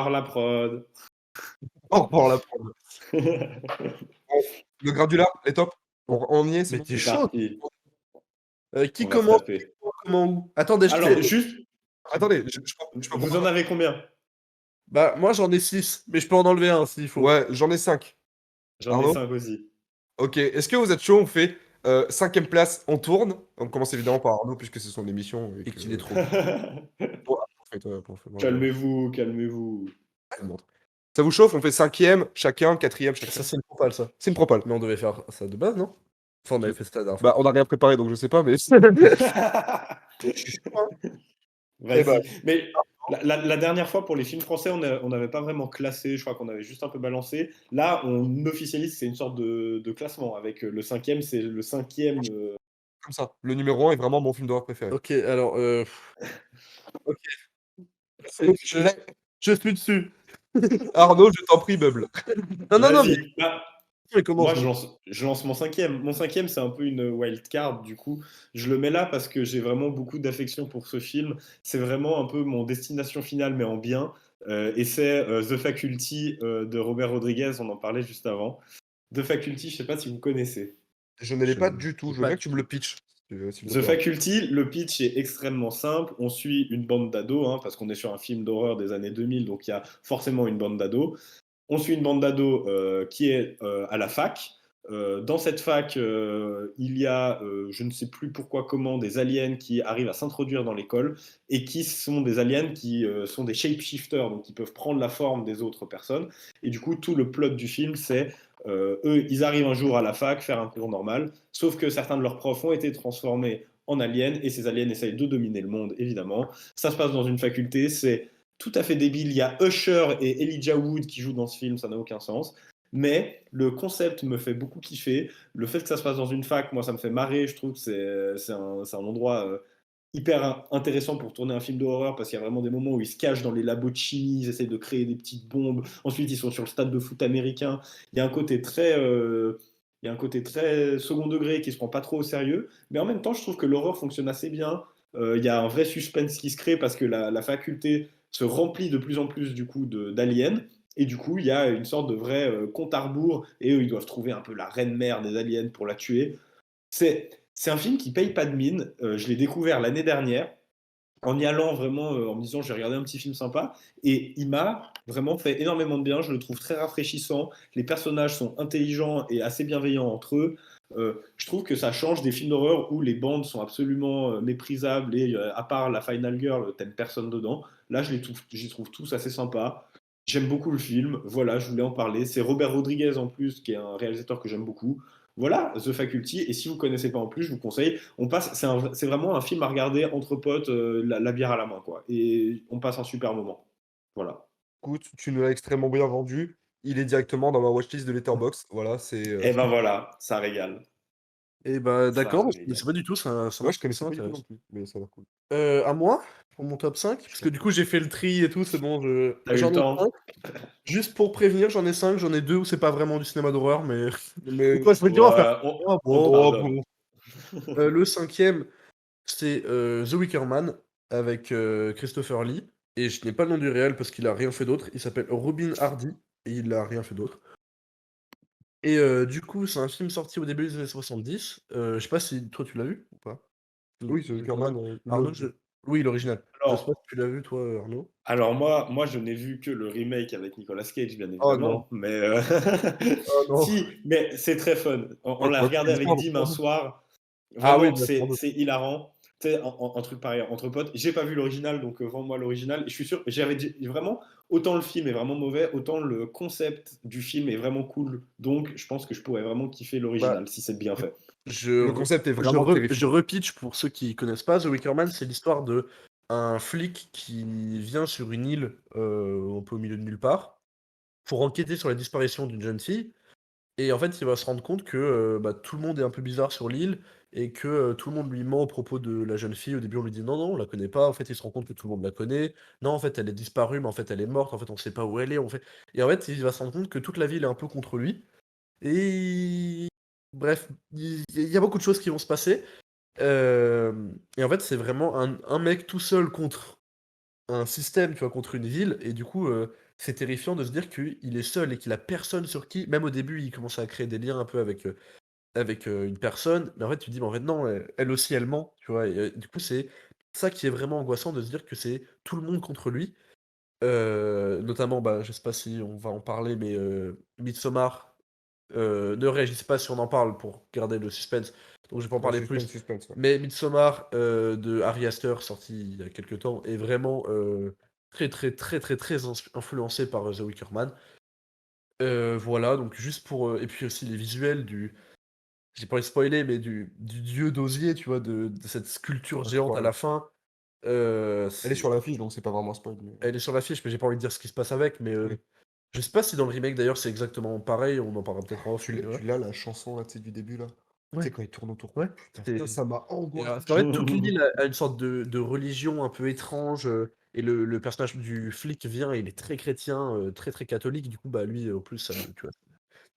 revoir la prod. Au revoir la prod. Le Gradula, les top? On y est, c'est Mais bon? t'es C'est chaud. parti. Qui On va se commence? taper. Comment, où? Attendez, je Alors, fais. juste, Attendez, je peux vous prendre en avez combien? Bah, moi j'en ai 6, mais je peux en enlever un s'il faut. Ouais, j'en ai 5. J'en ai Arnaud? 5 aussi. OK. Est-ce que vous êtes chaud? On fait 5e place, on tourne. On commence évidemment par Arnaud, puisque c'est son émission et Et que qu'il est trop. toi, fais-toi, moi, Calmez-vous, calmez-vous. je montre. Ça vous chauffe? On fait 5e chacun, 4e chacun. Ça, c'est une propale, ça. C'est une propale. Mais on devait faire ça de base, non? Enfin, on avait fait ça la dernière fois. Bah, on a rien préparé, donc je sais pas, mais Eh bah, Vas-y. Mais la dernière fois, pour les films français, on n'avait pas vraiment classé. Je crois qu'on avait juste un peu balancé. Là, on officialise, c'est une sorte de classement. Avec le 5e, c'est le 5e. comme ça. Le numéro 1 est vraiment mon film d'horreur préféré. Ok, alors, ok. Je l'ai. Je suis dessus. Arnaud, je t'en prie, meuble. Non, mais Vas-y. Bah, mais comment moi, je lance mon 5e. Mon 5e, c'est un peu une wild card, du coup. Je le mets là parce que j'ai vraiment beaucoup d'affection pour ce film. C'est vraiment un peu mon destination finale, mais en bien. Et c'est The Faculty de Robert Rodriguez. On en parlait juste avant. The Faculty, je sais pas si vous connaissez. Je ne l'ai pas du tout. Je veux bien que tu me le pitches, s'il te The plaît. Faculty, le pitch est extrêmement simple. On suit une bande d'ados, hein, parce qu'on est sur un film d'horreur des années 2000, donc il y a forcément une bande d'ados. On suit une bande d'ados qui est à la fac. Dans cette fac, il y a, je ne sais plus pourquoi, comment, des aliens qui arrivent à s'introduire dans l'école et qui sont des aliens qui sont des shapeshifters, donc qui peuvent prendre la forme des autres personnes. Et du coup, tout le plot du film, c'est eux, ils arrivent un jour à la fac, faire un cours normal, sauf que certains de leurs profs ont été transformés en aliens et ces aliens essayent de dominer le monde, évidemment. Ça se passe dans une faculté, c'est tout à fait débile. Il y a Usher et Elijah Wood qui jouent dans ce film, ça n'a aucun sens. Mais le concept me fait beaucoup kiffer. Le fait que ça se passe dans une fac, moi, ça me fait marrer. Je trouve que c'est un endroit hyper intéressant pour tourner un film d'horreur parce qu'il y a vraiment des moments où ils se cachent dans les labos de chimie, ils essayent de créer des petites bombes. Ensuite, ils sont sur le stade de foot américain. Il y a un côté très second degré qui se prend pas trop au sérieux. Mais en même temps, je trouve que l'horreur fonctionne assez bien. Il y a un vrai suspense qui se crée parce que la faculté se remplit de plus en plus du coup d'aliens. Et du coup, il y a une sorte de vrai compte à rebours. Et eux, ils doivent trouver un peu la reine-mère des aliens pour la tuer. C'est un film qui paye pas de mine. Je l'ai découvert l'année dernière en y allant vraiment, en me disant, j'ai regardé un petit film sympa. Et il m'a vraiment fait énormément de bien. Je le trouve très rafraîchissant. Les personnages sont intelligents et assez bienveillants entre eux. Je trouve que ça change des films d'horreur où les bandes sont absolument méprisables et à part la Final Girl, t'aimes personne dedans. Là, j'y trouve tous assez sympas. J'aime beaucoup le film. Voilà, je voulais en parler. C'est Robert Rodriguez en plus, qui est un réalisateur que j'aime beaucoup. Voilà, The Faculty. Et si vous connaissez pas en plus, je vous conseille. C'est vraiment un film à regarder entre potes, la bière à la main, quoi. Et on passe un super moment. Voilà. Écoute, tu nous l'as extrêmement bien vendu. Il est directement dans ma watchlist de Letterboxd. Voilà, c'est. Et ben voilà, ça régale. Et bah, Ça d'accord, je connaissais régale. pas du tout, Ouais, je connaissais ça pas du tout non m'intéresse. plus, mais ça a l'air cool. À moi, pour mon top 5, parce que du coup, j'ai fait le tri et tout, c'est bon, T'as eu j'en le ai temps? 5. Juste pour prévenir, j'en ai 5, j'en ai 2 où c'est pas vraiment du cinéma d'horreur, mais. Mais. Quoi, je peux le dire, on va faire. Ouais, Ah on te bon, Oh, pardonne. bon. Le 5e, c'est The Wicker Man avec Christopher Lee. Et je n'ai pas le nom du réel parce qu'il a rien fait d'autre. Il s'appelle Robin Hardy et il a rien fait d'autre. Et du coup, c'est un film sorti au début des années 70. Je sais pas si toi tu l'as vu ou pas? Oui, The Wickerman. Arnaud, oui, l'original. Je sais pas Alors, si tu l'as vu toi, Arnaud? alors moi, je n'ai vu que le remake avec Nicolas Cage, bien Oh non, évidemment. Mais oh non. si, mais c'est très fun. On l'a regardé avec Dim un soir. Ah oui, Vraiment, bah, sans doute. c'est hilarant. Tu sais, un truc pareil entre potes. J'ai pas vu l'original, donc vends-moi l'original. Et je suis sûr, vraiment, autant le film est vraiment mauvais, autant le concept du film est vraiment cool. Donc, je pense que je pourrais vraiment kiffer Bah, l'original si c'est bien fait. Le concept est vraiment je terrifiant. repitch pour ceux qui connaissent pas. The Wicker Man, c'est l'histoire de un flic qui vient sur une île un peu au milieu de nulle part pour enquêter sur la disparition d'une jeune fille. Et en fait, il va se rendre compte que bah, tout le monde est un peu bizarre sur l'île et que tout le monde lui ment au propos de la jeune fille. Au début, on lui dit non, non, on la connaît pas. En fait, il se rend compte que tout le monde la connaît. Non, en fait, elle est disparue, mais en fait, elle est morte. En fait, on sait pas où elle est. Et en fait, il va se rendre compte que toute la ville est un peu contre lui. Et bref, il y a beaucoup de choses qui vont se passer. Et en fait, c'est vraiment un mec tout seul contre un système, tu vois, contre une ville. Et du coup, c'est terrifiant de se dire qu'il est seul et qu'il a personne sur qui même au début, il commence à créer des liens un peu avec une personne, mais en fait, tu te dis: «Mais en fait, non, elle aussi, elle ment», tu vois? Et du coup, c'est ça qui est vraiment angoissant de se dire que c'est tout le monde contre lui. Notamment, bah, je sais pas si on va en parler, mais Midsommar, ne réagissez pas si on en parle pour garder le suspense, donc je vais pas en Ouais, parler plus. suspense, ouais. Mais Midsommar, de Ari Aster, sorti il y a quelque temps, est vraiment, très, très, très, très, très influencé par, The Wicker Man. Voilà, donc juste pour, et puis aussi les visuels du j'ai pas envie de spoiler, mais du dieu d'osier, tu vois? De cette sculpture Pas géante à spoil. la fin, Elle est c'est sur l'affiche, donc c'est pas vraiment un spoil, mais elle est sur l'affiche, mais j'ai pas envie de dire ce qui se passe avec, mais oui. je sais pas si dans le remake d'ailleurs c'est exactement pareil, on en parlera peut-être en off, tu me diras. Tu l'as la chanson là, tu sais, du début là? Tu sais Ouais, quand il tourne autour. ouais, Putain, c'est ça m'a et angoissé. parce qu'en fait toute l'île a une sorte de religion un peu étrange, et le personnage du flic vient, il est très chrétien, très, très catholique, du coup, bah, lui, en plus, ça le tu vois?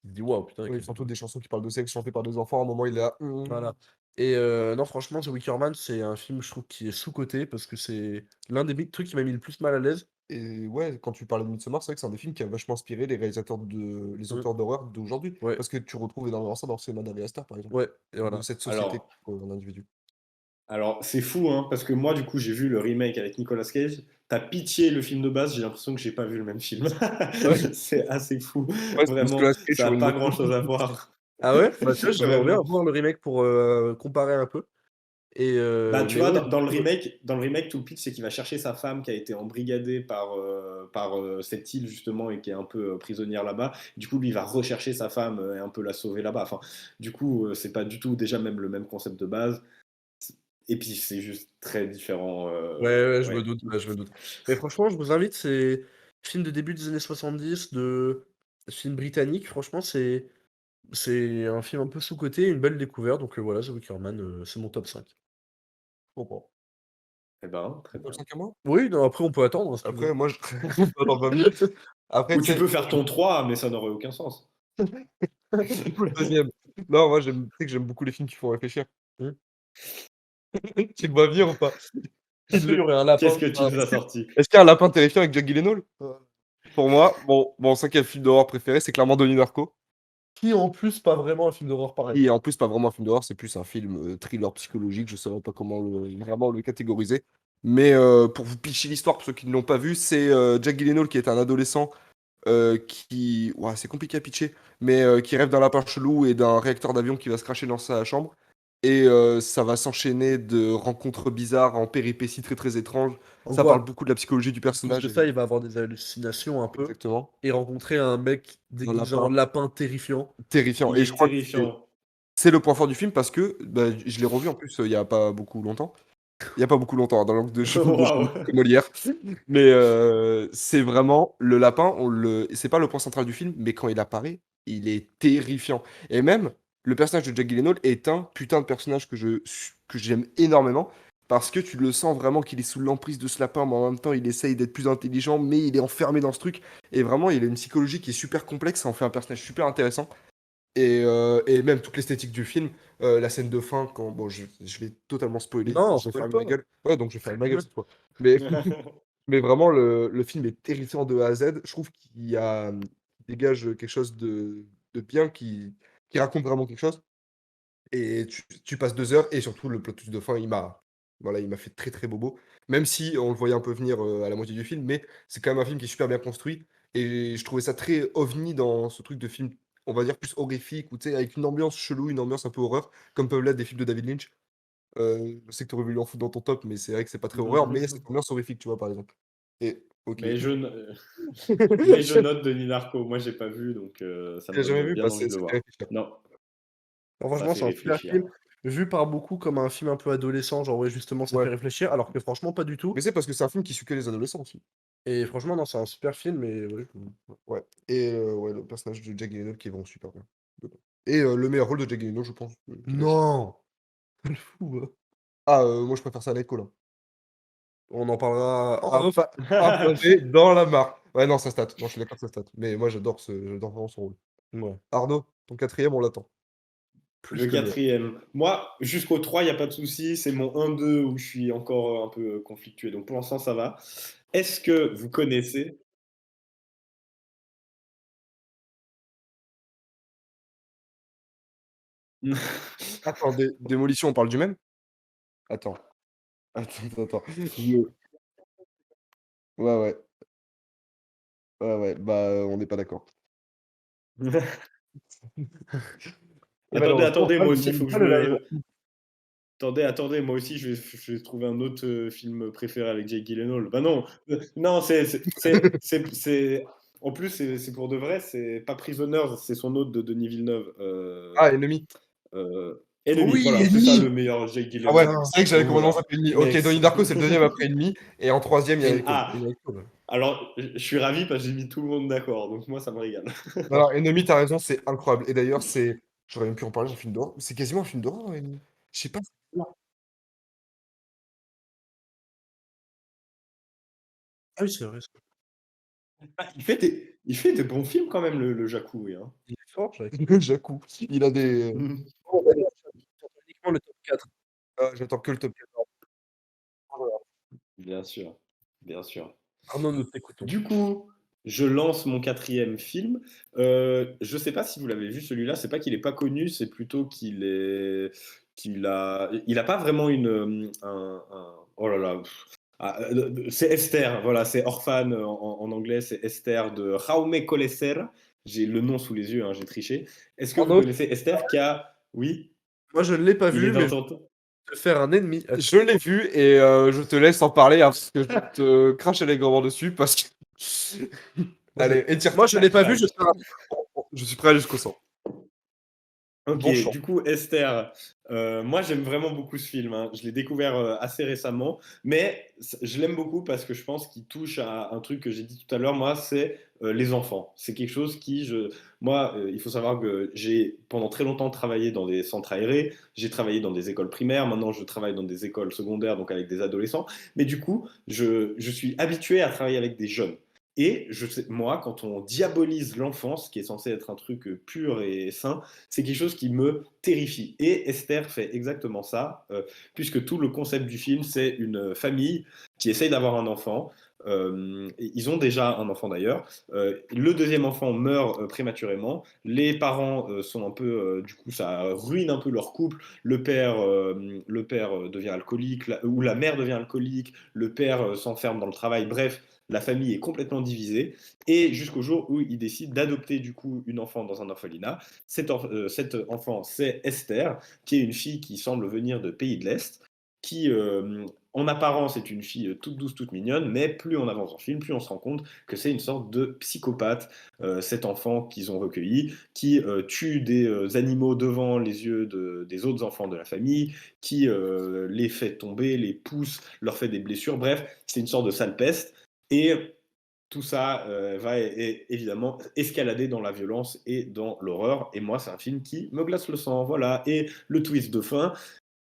Il se dit: «Waouh, putain, Oui, que» surtout des chansons qui parlent de sexe chantées par des enfants, à un moment il est là. voilà. Et non, franchement, The Wicker Man, c'est un film, je trouve, qui est sous-coté parce que c'est l'un des big trucs qui m'a mis le plus mal à l'aise. Et ouais, quand tu parlais de Midsommar, c'est vrai que c'est un des films qui a vachement inspiré les Mmh, auteurs d'horreur d'aujourd'hui. ouais, Parce que tu retrouves énormément ça dans le cinéma d'Ari Aster, par exemple. ouais, et De voilà. cette société Alors, en individu. alors c'est fou, hein, parce que moi, du coup, j'ai vu le remake avec Nicolas Cage. T'as pitché le film de base, j'ai l'impression que j'ai pas vu le même film. Ouais, C'est assez fou. Ouais, c'est Vraiment, Nicolas Cage ça sur a une pas moto. grand-chose à voir. ah ouais? Bah, tu vois, j'aimerais bien Vraiment. voir le remake pour, comparer un peu, et Bah, tu mais vois, ouais, du coup, dans le remake, tout le pitch, c'est qu'il va chercher sa femme qui a été embrigadée par cette île, justement, et qui est un peu prisonnière là-bas. Du coup, lui, il va rechercher sa femme et un peu la sauver là-bas. Enfin, du coup, c'est pas du tout déjà même le même concept de base. Et puis, c'est juste très différent. ouais, ouais, je me Ouais. doute, ouais, je me doute. Mais franchement, je vous invite, c'est film de début des années 70, de film britannique, franchement, c'est un film un peu sous-coté, une belle découverte, donc voilà, The Wicker Man, c'est mon top 5. Je comprends. Eh ben, très Top bien. 5 à moi? Oui, non, après on peut attendre, hein, si tu veux. Après, moi, je... dans 20 minutes. Après, Ou tu tu sais, peux faire ton 3, mais ça n'aurait aucun sens. du coup, le deuxième. Non, moi, tu sais que j'aime beaucoup les films qui font réfléchir. Mmh. Tu le vois venir ou pas? Est-ce qu'il y aurait un lapin? Qu'est-ce que tu Ah, nous as sorti? Est-ce qu'il y a un lapin terrifiant avec Jack Gyllenhaal? Pour moi, mon cinquième film d'horreur préféré, c'est clairement Donnie Darko. qui en plus pas vraiment un film d'horreur pareil. Qui est en plus pas vraiment un film d'horreur, c'est plus un film thriller psychologique, je ne saurais pas comment vraiment le catégoriser. Mais pour vous pitcher l'histoire, pour ceux qui ne l'ont pas vu, c'est Jack Gyllenhaal qui est un adolescent qui... Ouah, c'est compliqué à pitcher, mais qui rêve d'un lapin chelou et d'un réacteur d'avion qui va se cracher dans sa chambre. Et ça va s'enchaîner de rencontres bizarres en péripéties très très étranges. En Ça gros, parle beaucoup de la psychologie du à cause personnage. de ça, il va avoir des hallucinations un peu Exactement. et rencontrer un mec Un déguisé en lapin lapin terrifiant. terrifiant. Il Et je est crois que terrifiant. c'est le point fort du film parce que bah, je l'ai revu en plus il y a pas beaucoup longtemps. Il y a pas beaucoup longtemps, hein, dans l'angle de de Waouh. que Molière. Mais c'est vraiment le lapin, c'est pas le point central du film, mais quand il apparaît, il est terrifiant. Et même, le personnage de Jack Gyllenhaal est un putain de personnage que j'aime énormément parce que tu le sens vraiment qu'il est sous l'emprise de ce lapin, mais en même temps, il essaye d'être plus intelligent, mais il est enfermé dans ce truc. Et vraiment, il a une psychologie qui est super complexe, ça en fait un personnage super intéressant. Et même toute l'esthétique du film, la scène de fin, quand. Bon, je vais totalement spoiler, Non, je vais spoil fermer pas. ma gueule. Ouais, donc je vais fermer ma gueule cette fois. Mais, mais vraiment, le film est terrifiant de A à Z. Je trouve qu'il dégage quelque chose de bien, qui raconte vraiment quelque chose. Et tu passes 2 heures, et surtout, le plot twist de fin, voilà, il m'a fait très très bobo. Même si on le voyait un peu venir à la moitié du film, mais c'est quand même un film qui est super bien construit. Et je trouvais ça très ovni dans ce truc de film, on va dire plus horrifique, ou tu sais, avec une ambiance chelou, une ambiance un peu horreur, comme peuvent l'être des films de David Lynch. Je sais que tu aurais voulu en foutre dans ton top, mais c'est vrai que c'est pas très horreur, mais il y a cette ambiance horrifique, tu vois, par exemple. Et, ok. Mais je, no- mais je Tu note Denis Narco. Moi, j'ai pas vu, donc ça me l'as jamais donne vu? bien Bah, envie de le ça fait voir. réfléchir. Non, Alors ça franchement, fait c'est un super réfléchir. film, vu par beaucoup comme un film un peu adolescent, genre ouais, justement, ça fait Ouais. réfléchir, alors que franchement, pas du tout. Mais c'est parce que c'est un film qui suit que les adolescents aussi. Et franchement, non, c'est un super film, et ouais, Ouais. Et ouais, le personnage de Jack Gyllenhaal qui est vraiment super bien. Et le meilleur rôle de Jack Gyllenhaal, je pense, qu'il a joué. non! Le fou, hein. Ah, moi je préfère ça à Nightcall, hein. On en parlera en Ah, off. pas pavé dans la mare. Ouais, non, ça stat. Non, je suis d'accord, ça stat. Mais moi j'adore vraiment son rôle. Ouais, Arnaud, ton quatrième, on l'attend. plus Le que le mien. quatrième. Moi, jusqu'au 3, il n'y a pas de souci. C'est mon 1-2 où je suis encore un peu conflictué. Donc pour l'instant, ça va. Est-ce que vous connaissez Attends, Démolition, on parle du même? Attends, attends. Ouais, ouais, ouais, ouais, bah, on n'est pas d'accord. Et Attendez, malheureusement, attendez, ça, moi je aussi, il n'aime faut que pas je le live. me. Attendez, moi aussi, je vais trouver un autre film préféré avec Jake Gyllenhaal. Bah non, non, en plus, c'est pour de vrai, c'est pas Prisoners, c'est son autre de Denis Villeneuve. Ah, Ennemi. Enemy, Oui, voilà, c'est ça Ennemi! le meilleur Jake Ah ouais, Gyllenhaal. c'est vrai que j'avais Donc commencé voilà. après Ennemi. Ok, Donnie Next. Darko, c'est le deuxième après Ennemi. Et en troisième, il y a Econ. Ah, alors, je suis ravi parce que j'ai mis tout le monde d'accord, donc moi, ça me régale. Alors, Ennemi, t'as raison, c'est incroyable. Et d'ailleurs, c'est. J'aurais même pu en parler en film d'horreur. C'est quasiment un film d'horreur, Ennemi. Je sais pas. Ah oui, c'est vrai. Ah, il fait des bons films quand même, le Jacou, oui, hein. Il est fort, Jacques. Jakku. Il a des. Oh, bah, j'attends uniquement le top 4. Ah, j'attends que le top 14. Bien sûr, bien sûr. Arnaud, nous t'écoutons. Du coup, je lance mon quatrième film. Je sais pas si vous l'avez vu celui-là. C'est pas qu'il est pas connu, c'est plutôt qu'il a pas vraiment oh là là. C'est Esther. Voilà, c'est Orphan en anglais. C'est Esther de Jaume Colesser. J'ai le nom sous les yeux, hein, j'ai triché. Est-ce que vous Arnaud, connaissez Esther Oui, moi je ne l'ai pas il est vu, mais dans je ton. vais te faire un ennemi. Je l'ai vu et je te laisse en parler hein, parce que je te crache allègrement dessus parce que. Allez, étire. Moi je ne l'ai pas vu, je serai Je suis prêt jusqu'au sang. Ok, Bon champ. du coup, Esther, moi j'aime vraiment beaucoup ce film, hein. Je l'ai découvert assez récemment, mais je l'aime beaucoup parce que je pense qu'il touche à un truc que j'ai dit tout à l'heure, moi, c'est les enfants. C'est quelque chose moi, il faut savoir que j'ai pendant très longtemps travaillé dans des centres aérés, j'ai travaillé dans des écoles primaires, maintenant je travaille dans des écoles secondaires, donc avec des adolescents, mais du coup, je suis habitué à travailler avec des jeunes. Et je sais, moi, quand on diabolise l'enfance, qui est censé être un truc pur et sain, c'est quelque chose qui me terrifie. Et Esther fait exactement ça, puisque tout le concept du film, c'est une famille qui essaye d'avoir un enfant. Ils ont déjà un enfant d'ailleurs. Le deuxième enfant meurt prématurément. Les parents sont un peu, du coup, ça ruine un peu leur couple. Le père devient alcoolique, ou la mère devient alcoolique. Le père s'enferme dans le travail. Bref, la famille est complètement divisée. Et jusqu'au jour où ils décident d'adopter du coup une enfant dans un orphelinat. Cet enfant, c'est Esther, qui est une fille qui semble venir de pays de l'Est, qui, en apparence, est une fille toute douce, toute mignonne, mais plus on avance dans le film, plus on se rend compte que c'est une sorte de psychopathe, cet enfant qu'ils ont recueilli, qui tue des animaux devant les yeux des autres enfants de la famille, qui les fait tomber, les pousse, leur fait des blessures, bref, c'est une sorte de sale peste. Et tout ça va évidemment escalader dans la violence et dans l'horreur. Et moi, c'est un film qui me glace le sang. Voilà. Et le twist de fin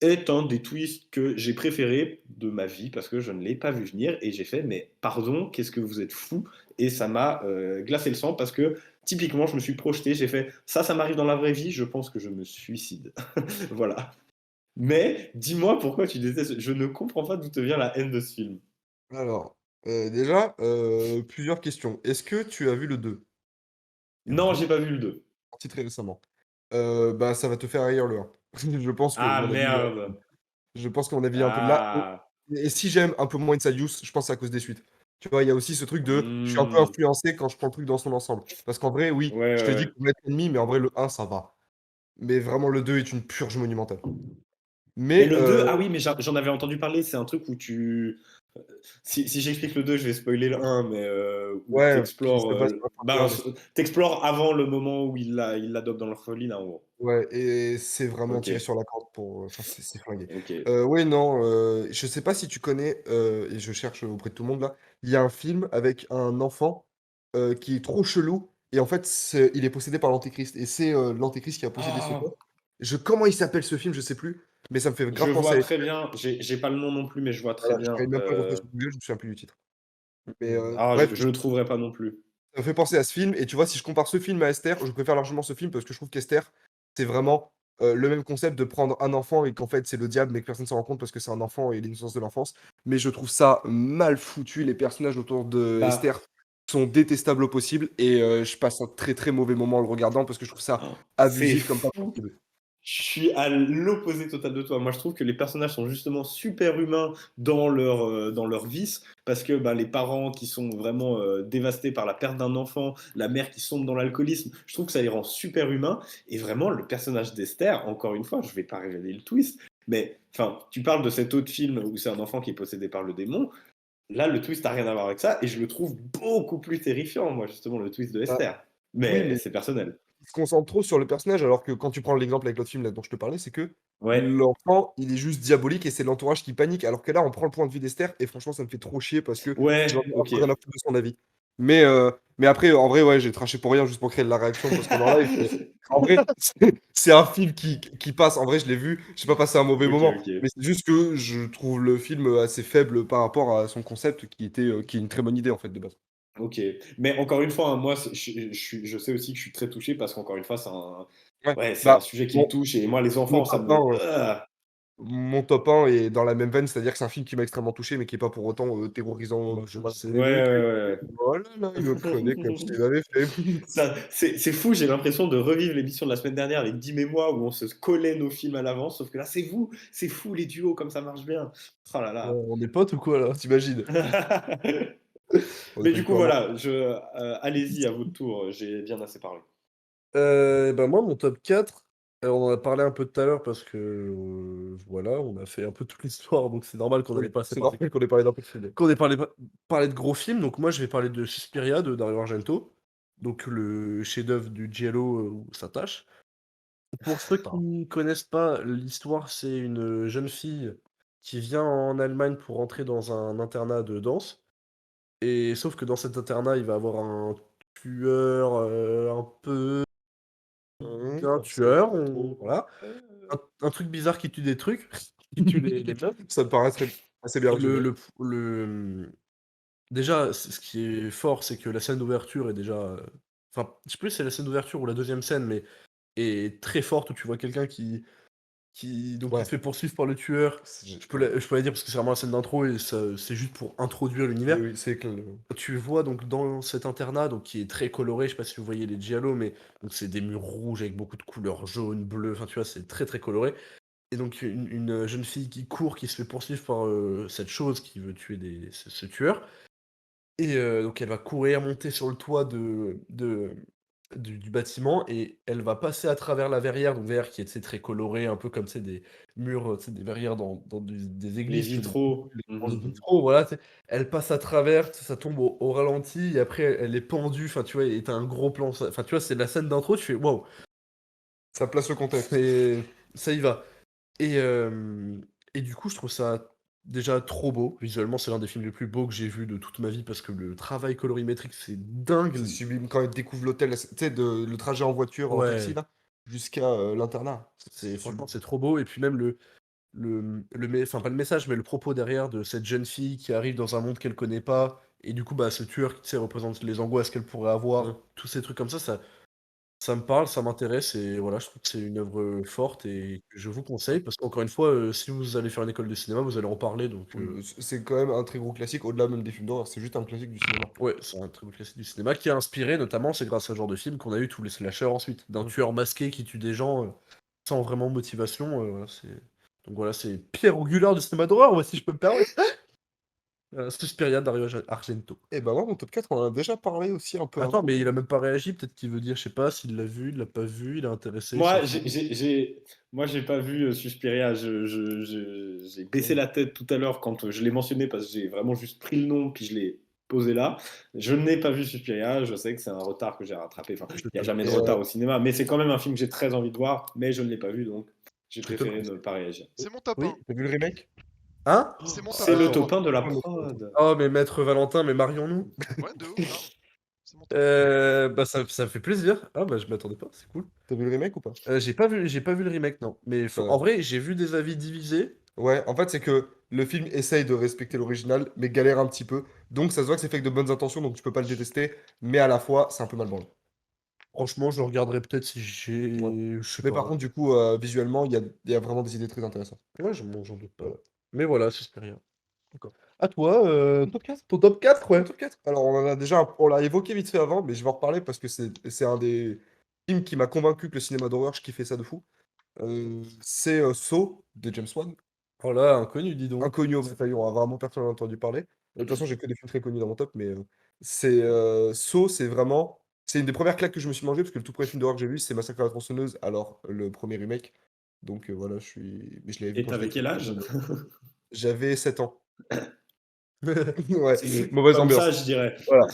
est un des twists que j'ai préférés de ma vie parce que je ne l'ai pas vu venir. Et j'ai fait, mais pardon, qu'est-ce que vous êtes fou. Et ça m'a glacé le sang parce que typiquement, je me suis projeté. J'ai fait, ça m'arrive dans la vraie vie. Je pense que je me suicide. Voilà. Mais dis-moi pourquoi tu détestes. Je ne comprends pas d'où te vient la haine de ce film. Alors, déjà, plusieurs questions. Est-ce que tu as vu le 2? Non, j'ai pas vu le 2. Sorti très récemment. Bah, ça va te faire haïr le 1. Je pense que Ah mon avis, merde. est un peu là. Ah. Et si j'aime un peu moins Inside Use, je pense que c'est à cause des suites. Tu vois, il y a aussi ce truc de je suis un peu Hmm. influencé quand je prends le truc dans son ensemble. Parce qu'en vrai, oui, Ouais, je te ouais, dis ouais. qu'on va être ennemi, mais en vrai, le 1, ça va. Mais vraiment, le 2 est une purge monumentale. Et Mais le 2, ah oui, mais j'en avais entendu parler, c'est un truc où si j'explique le 2, je vais spoiler le 1, mais où ouais, puis t'explores ça passe par la fin. t'explores avant le moment où il l'adopte dans l'orphelinat, en gros. Ouais, et c'est vraiment Ok, tiré sur la corde pour. Enfin, c'est flingué. ok. Ouais, non, je sais pas si tu connais, et je cherche auprès de tout le monde là, il y a un film avec un enfant qui est trop chelou, et en fait, il est possédé par l'Antéchrist, et c'est l'Antéchrist qui a possédé ce Ah, corps. Comment il s'appelle ce film, je sais plus, mais ça me fait je grave penser vois à très Esther. bien, j'ai pas le nom non plus, mais je vois très Voilà, bien. j'arrive même pas à le retrouver sur Google, je me souviens plus du titre. Mais Ah, bref, je le trouverai pas non plus. ça me fait penser à ce film, et tu vois, si je compare ce film à Esther, je préfère largement ce film parce que je trouve qu'Esther, c'est vraiment le même concept de prendre un enfant et qu'en fait c'est le diable, mais que personne ne s'en rend compte parce que c'est un enfant et l'innocence de l'enfance. Mais je trouve ça mal foutu. Les personnages autour de Bah, Esther sont détestables au possible et je passe un très très mauvais moment en le regardant parce que je trouve ça oh, c'est abusif comme pas fou. possible. Je suis à l'opposé total de toi. Moi, je trouve que les personnages sont justement super humains dans leur vice, parce que bah, les parents qui sont vraiment dévastés par la perte d'un enfant, la mère qui sombre dans l'alcoolisme, je trouve que ça les rend super humains. Et vraiment, le personnage d'Esther, encore une fois, je vais pas révéler le twist, mais enfin, tu parles de cet autre film où c'est un enfant qui est possédé par le démon. Là, le twist n'a rien à voir avec ça, et je le trouve beaucoup plus terrifiant, moi, justement, le twist de Bah, Esther. oui, Mais mais c'est personnel. il se concentre trop sur le personnage, alors que quand tu prends l'exemple avec l'autre film là, dont je te parlais, c'est que Ouais, l'enfant, il est juste diabolique et c'est l'entourage qui panique. Alors que là, on prend le point de vue d'Esther et franchement, ça me fait trop chier parce que j'en ouais, ai un ok. peu rien à foutre de son avis. Mais après, en vrai, ouais, j'ai traché pour rien juste pour créer de la réaction parce qu'on est en live. Mais en vrai, c'est un film qui passe. En vrai, je l'ai vu, j'ai pas passé un mauvais Ok, moment. ok. Mais c'est juste que je trouve le film assez faible par rapport à son concept qui est une très bonne idée en fait de base. Ok. Mais encore une fois, hein, moi, je sais aussi que je suis très touché parce qu'encore une fois, Ouais, ouais, c'est un bah, sujet qui me bon, touche et moi, les mon enfants, ça top 1, me. mon top 1 est dans la même veine, c'est-à-dire que c'est un film qui m'a extrêmement touché, mais qui est pas pour autant terrorisant. Je Voilà, sais Ouais, le truc. ouais, oh là là, il me prenait comme s'il avait fait. ouais. C'est fou, j'ai l'impression de revivre l'émission de la semaine dernière avec Dim et moi où on se collait nos films à l'avance, sauf que là, c'est fou les duos, comme ça marche bien. Oh là là. On est potes ou quoi là? T'imagines? On est Mais pas du du coup, tout amoureux. voilà, allez-y à votre tour, j'ai bien assez parlé. Bah, moi, mon top 4, on en a parlé un peu tout à l'heure parce que, voilà, on a fait un peu toute l'histoire, donc c'est normal qu'on allait Oui, passer c'est par des normal qu'on ait parlé d'un peu de film. qu'on ait parlé de gros films. Donc moi, je vais parler de Suspiria de Dario Argento, donc le chef-d'œuvre du giallo, où ça tâche. Pour ceux qui Putain. ne connaissent pas l'histoire, c'est une jeune fille qui vient en Allemagne pour entrer dans un internat de danse et sauf que dans cet internat, il va avoir un tueur, un peu un On sait tueur, pas trop. voilà. Un truc bizarre qui tue des trucs, qui tue les meufs. Ça me paraît assez bien Et résumé. déjà, ce qui est fort, c'est que la scène d'ouverture est déjà, enfin, je sais plus si c'est la scène d'ouverture ou la deuxième scène, mais est très forte où tu vois quelqu'un qui Ouais. se fait poursuivre par le tueur. Ouais. Je peux la dire parce que c'est vraiment la scène d'intro et ça, c'est juste pour introduire Oui, l'univers. oui, c'est que Tu vois donc dans cet internat, donc qui est très coloré, je sais pas si vous voyez les giallo, mais donc c'est des murs rouges avec beaucoup de couleurs jaunes, bleues, enfin tu vois, c'est très très coloré. Et donc une jeune fille qui court, qui se fait poursuivre par cette chose qui veut tuer ce tueur. Et donc elle va courir, monter sur le toit du bâtiment et elle va passer à travers la verrière, donc verrière qui est, tu sais, très colorée, un peu comme, tu sais, des murs, tu sais, des verrières dans des Les églises, tu vois, vitraux. les grands Mhm. vitraux, voilà, tu sais. Elle passe à travers, tu sais, ça tombe au ralenti et après elle est pendue, enfin, tu vois? Et tu un gros plan, enfin, tu vois? C'est la scène d'intro, tu fais: «Waouh!» ça place le contexte. c'est ça y va. Et du coup, je trouve ça déjà trop beau. Visuellement, c'est l'un des films les plus beaux que j'ai vus de toute ma vie parce que le travail colorimétrique, c'est C'est dingue. sublime quand il découvre l'hôtel, tu sais, le trajet en voiture, en taxi, Ouais, là, jusqu'à l'internat. c'est C'est franchement, sublime. c'est trop beau et puis même enfin pas le message, mais le propos derrière de cette jeune fille qui arrive dans un monde qu'elle connaît pas et du coup, bah, ce tueur qui, tu sais, représente les angoisses qu'elle pourrait avoir, tous ces trucs comme ça me parle, ça m'intéresse et voilà, je trouve que c'est une œuvre, forte et que je vous conseille parce qu'encore une fois, si vous allez faire une école de cinéma, vous allez en parler donc Oui, c'est quand même un très gros classique, au-delà même des films d'horreur, c'est juste un classique du cinéma. ouais, c'est un très beau classique du cinéma qui a inspiré notamment, c'est grâce à ce genre de film qu'on a eu tous les slashers ensuite, d'un Mmh. tueur masqué qui tue des gens, sans vraiment motivation, voilà, donc voilà, c'est pierre angulaire du cinéma d'horreur, moi, si je peux me permettre. Suspiria Dario Argento. Et bah, moi, mon top 4 on en a déjà parlé aussi un peu Attends, avant. mais il a même pas réagi, peut-être qu'il veut dire, je sais pas, s'il l'a vu, il l'a pas vu, il est intéressé, il s'en Moi, fout. moi, j'ai pas vu Suspiria. J'ai baissé Mmh. la tête tout à l'heure quand je l'ai mentionné parce que j'ai vraiment juste pris le nom puis je l'ai posé là. Je n'ai pas vu Suspiria. Je sais que c'est un retard que j'ai rattrapé. Enfin, Je il n'y a te jamais de Et retard au cinéma, mais c'est quand même un film que j'ai très envie de voir, mais je ne l'ai pas vu donc j'ai je te le préféré ne conseille. pas réagir. C'est mon top Oui? 1. tu vu le remake? Hein? C'est mon top C'est 1. le Ah, top 1 de la ouais, mais prod. Oh, mais maître Valentin, mais marions-nous? Ouais, de ouf, grave. C'est mon top 1. Bah, ça me fait plaisir. Ah, bah, je m'attendais pas, c'est cool. tu vu le remake ou pas? J'ai pas vu le remake, non. Mais en Bah, vrai, j'ai vu des avis divisés. ouais, en fait, c'est que le film essaye de respecter l'original, mais galère un petit peu. Donc, ça se voit que c'est fait avec de bonnes intentions, donc tu peux pas le détester, mais à la fois, c'est un peu mal branlé. Franchement, je le regarderai peut-être si Ouais. j'ai. Je sais Mais par pas. contre, du coup, visuellement, il y a vraiment des idées très intéressantes. Ouais, j'en doute pas. Voilà. Mais voilà, Suspiria. D'accord. À toi, Top 4? ton top 4, Mon ouais. top 4. Alors, on l'a évoqué vite fait avant, mais je vais en reparler parce que c'est un des films qui m'a convaincu que le cinéma d'horreur, je kiffais ça de fou. C'est Saw de James Wan. Oh là, inconnu, dis donc. Inconnu au bataillon, vraiment personne n'a entendu parler. De toute façon, j'ai que des films très connus dans mon top, mais Saw, c'est une des premières claques que je me suis mangé parce que le tout premier film d'horreur que j'ai vu, c'est Massacre à la tronçonneuse, alors le premier remake. Donc voilà, mais je l'avais vu Et quand t'avais j'étais quel âge? petit. J'avais 7 ans. Ouais, C'est mauvaise comme ambiance. ça, je dirais. Voilà.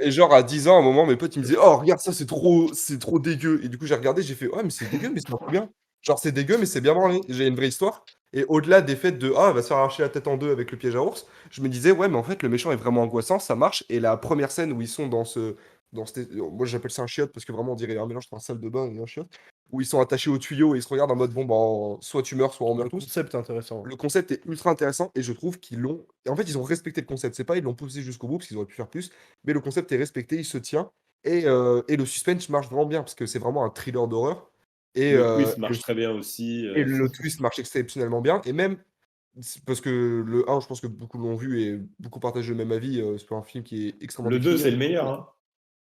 Et genre à 10 ans, à un moment, mes potes ils me disaient: «Oh regarde ça, c'est trop dégueu», et du coup j'ai regardé, j'ai fait: «Ouais mais c'est dégueu, mais c'est trop bien». Genre c'est dégueu, mais c'est bien branlé. J'ai une vraie histoire. Et au-delà des faits de: «Ah, elle va se faire arracher la tête en deux avec le piège à ours», je me disais: «Ouais mais en fait le méchant est vraiment angoissant, ça marche». Et la première scène où ils sont moi j'appelle ça un chiotte parce que vraiment on dirait un mélange entre un salle de bain et un chiotte, où ils sont attachés au tuyau et ils se regardent en mode: «Bon bah soit tu meurs, soit on Le meurt tous». concept est intéressant. Le concept est ultra intéressant et je trouve qu'ils l'ont. Et en fait, ils ont respecté le concept. C'est pas, ils l'ont poussé jusqu'au bout parce qu'ils auraient pu faire plus, mais le concept est respecté, il se tient. Et le suspense marche vraiment bien parce que c'est vraiment un thriller d'horreur. Et, Le euh, twist et, le, marche très bien aussi. et le twist marche exceptionnellement bien. Et même, parce que le 1, je pense que beaucoup l'ont vu et beaucoup partagent le même avis, c'est un film qui est extrêmement Le 2, décrié. c'est le meilleur. Hein.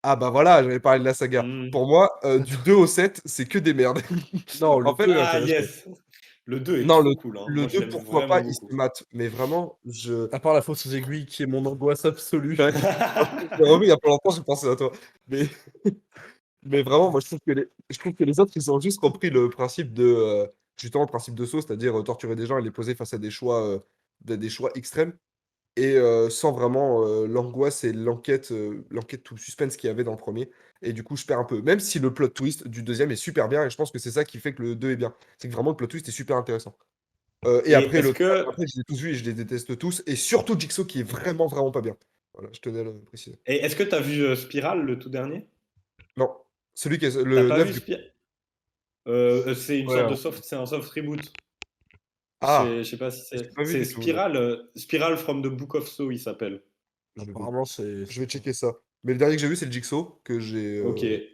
Ah bah voilà, j'avais parlé de la saga. Hmm. Pour moi, du 2 au 7, c'est que des merdes. Non, le En fait, 2 est Ah, intéressant. yes. Le 2 est non, trop cool. Hein. le Moi, je 2 l'aime pourquoi pas, vraiment il se beaucoup. mate. Mais vraiment, À part la fausse aux aiguilles qui est mon angoisse absolue. Ouais. J'ai revu il y a pas longtemps, j'ai pensé à toi. Mais, mais vraiment, moi, je trouve que les autres, ils ont juste compris le principe justement, le principe de Saw, c'est-à-dire torturer des gens et les poser face à des choix extrêmes, et sans vraiment l'angoisse et l'enquête, tout le suspense qu'il y avait dans le premier. Et du coup, je perds un peu. Même si le plot twist du deuxième est super bien, et je pense que c'est ça qui fait que le 2 est bien. C'est que vraiment, le plot twist est super intéressant. Et Et après, est-ce que, après, je les ai tous vus et je les déteste tous. Et surtout Jigsaw qui est vraiment, vraiment pas bien. Voilà, je tenais à le préciser. t'as vu Spiral, le tout dernier? Non, celui qui est T'as le pas 9 vu du coup. Spiral? C'est une Ouais, sorte de soft, c'est un soft reboot. Ah, Je sais pas si je l'ai c'est. pas vu C'est du tout, non. Spiral, Spiral from the Book of Saw, il s'appelle. apparemment, c'est. Je vais checker ça. Mais le dernier que j'ai vu, c'est le Jigsaw, que j'ai. Ok. Et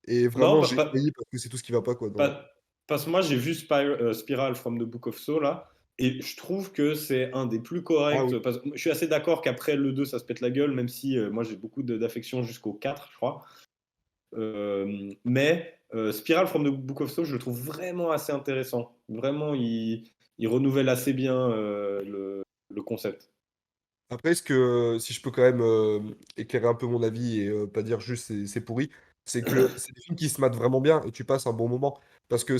Non, vraiment, j'ai failli parce que c'est tout ce qui va pas, quoi. pas- parce que moi, j'ai vu Spiral from the Book of Saw, là, et je trouve que c'est un des plus Ah corrects. oui. Parce que je suis assez d'accord qu'après le 2, ça se pète la gueule, même si moi, j'ai beaucoup d'affection jusqu'au 4, je crois. Mais Spiral from the Book of Saw, je le trouve vraiment assez intéressant. Vraiment, il renouvelle assez bien le concept. Après, si je peux quand même éclairer un peu mon avis et pas dire juste c'est pourri, c'est que c'est des films qui se matent vraiment bien et tu passes un bon moment. Parce que Ouais,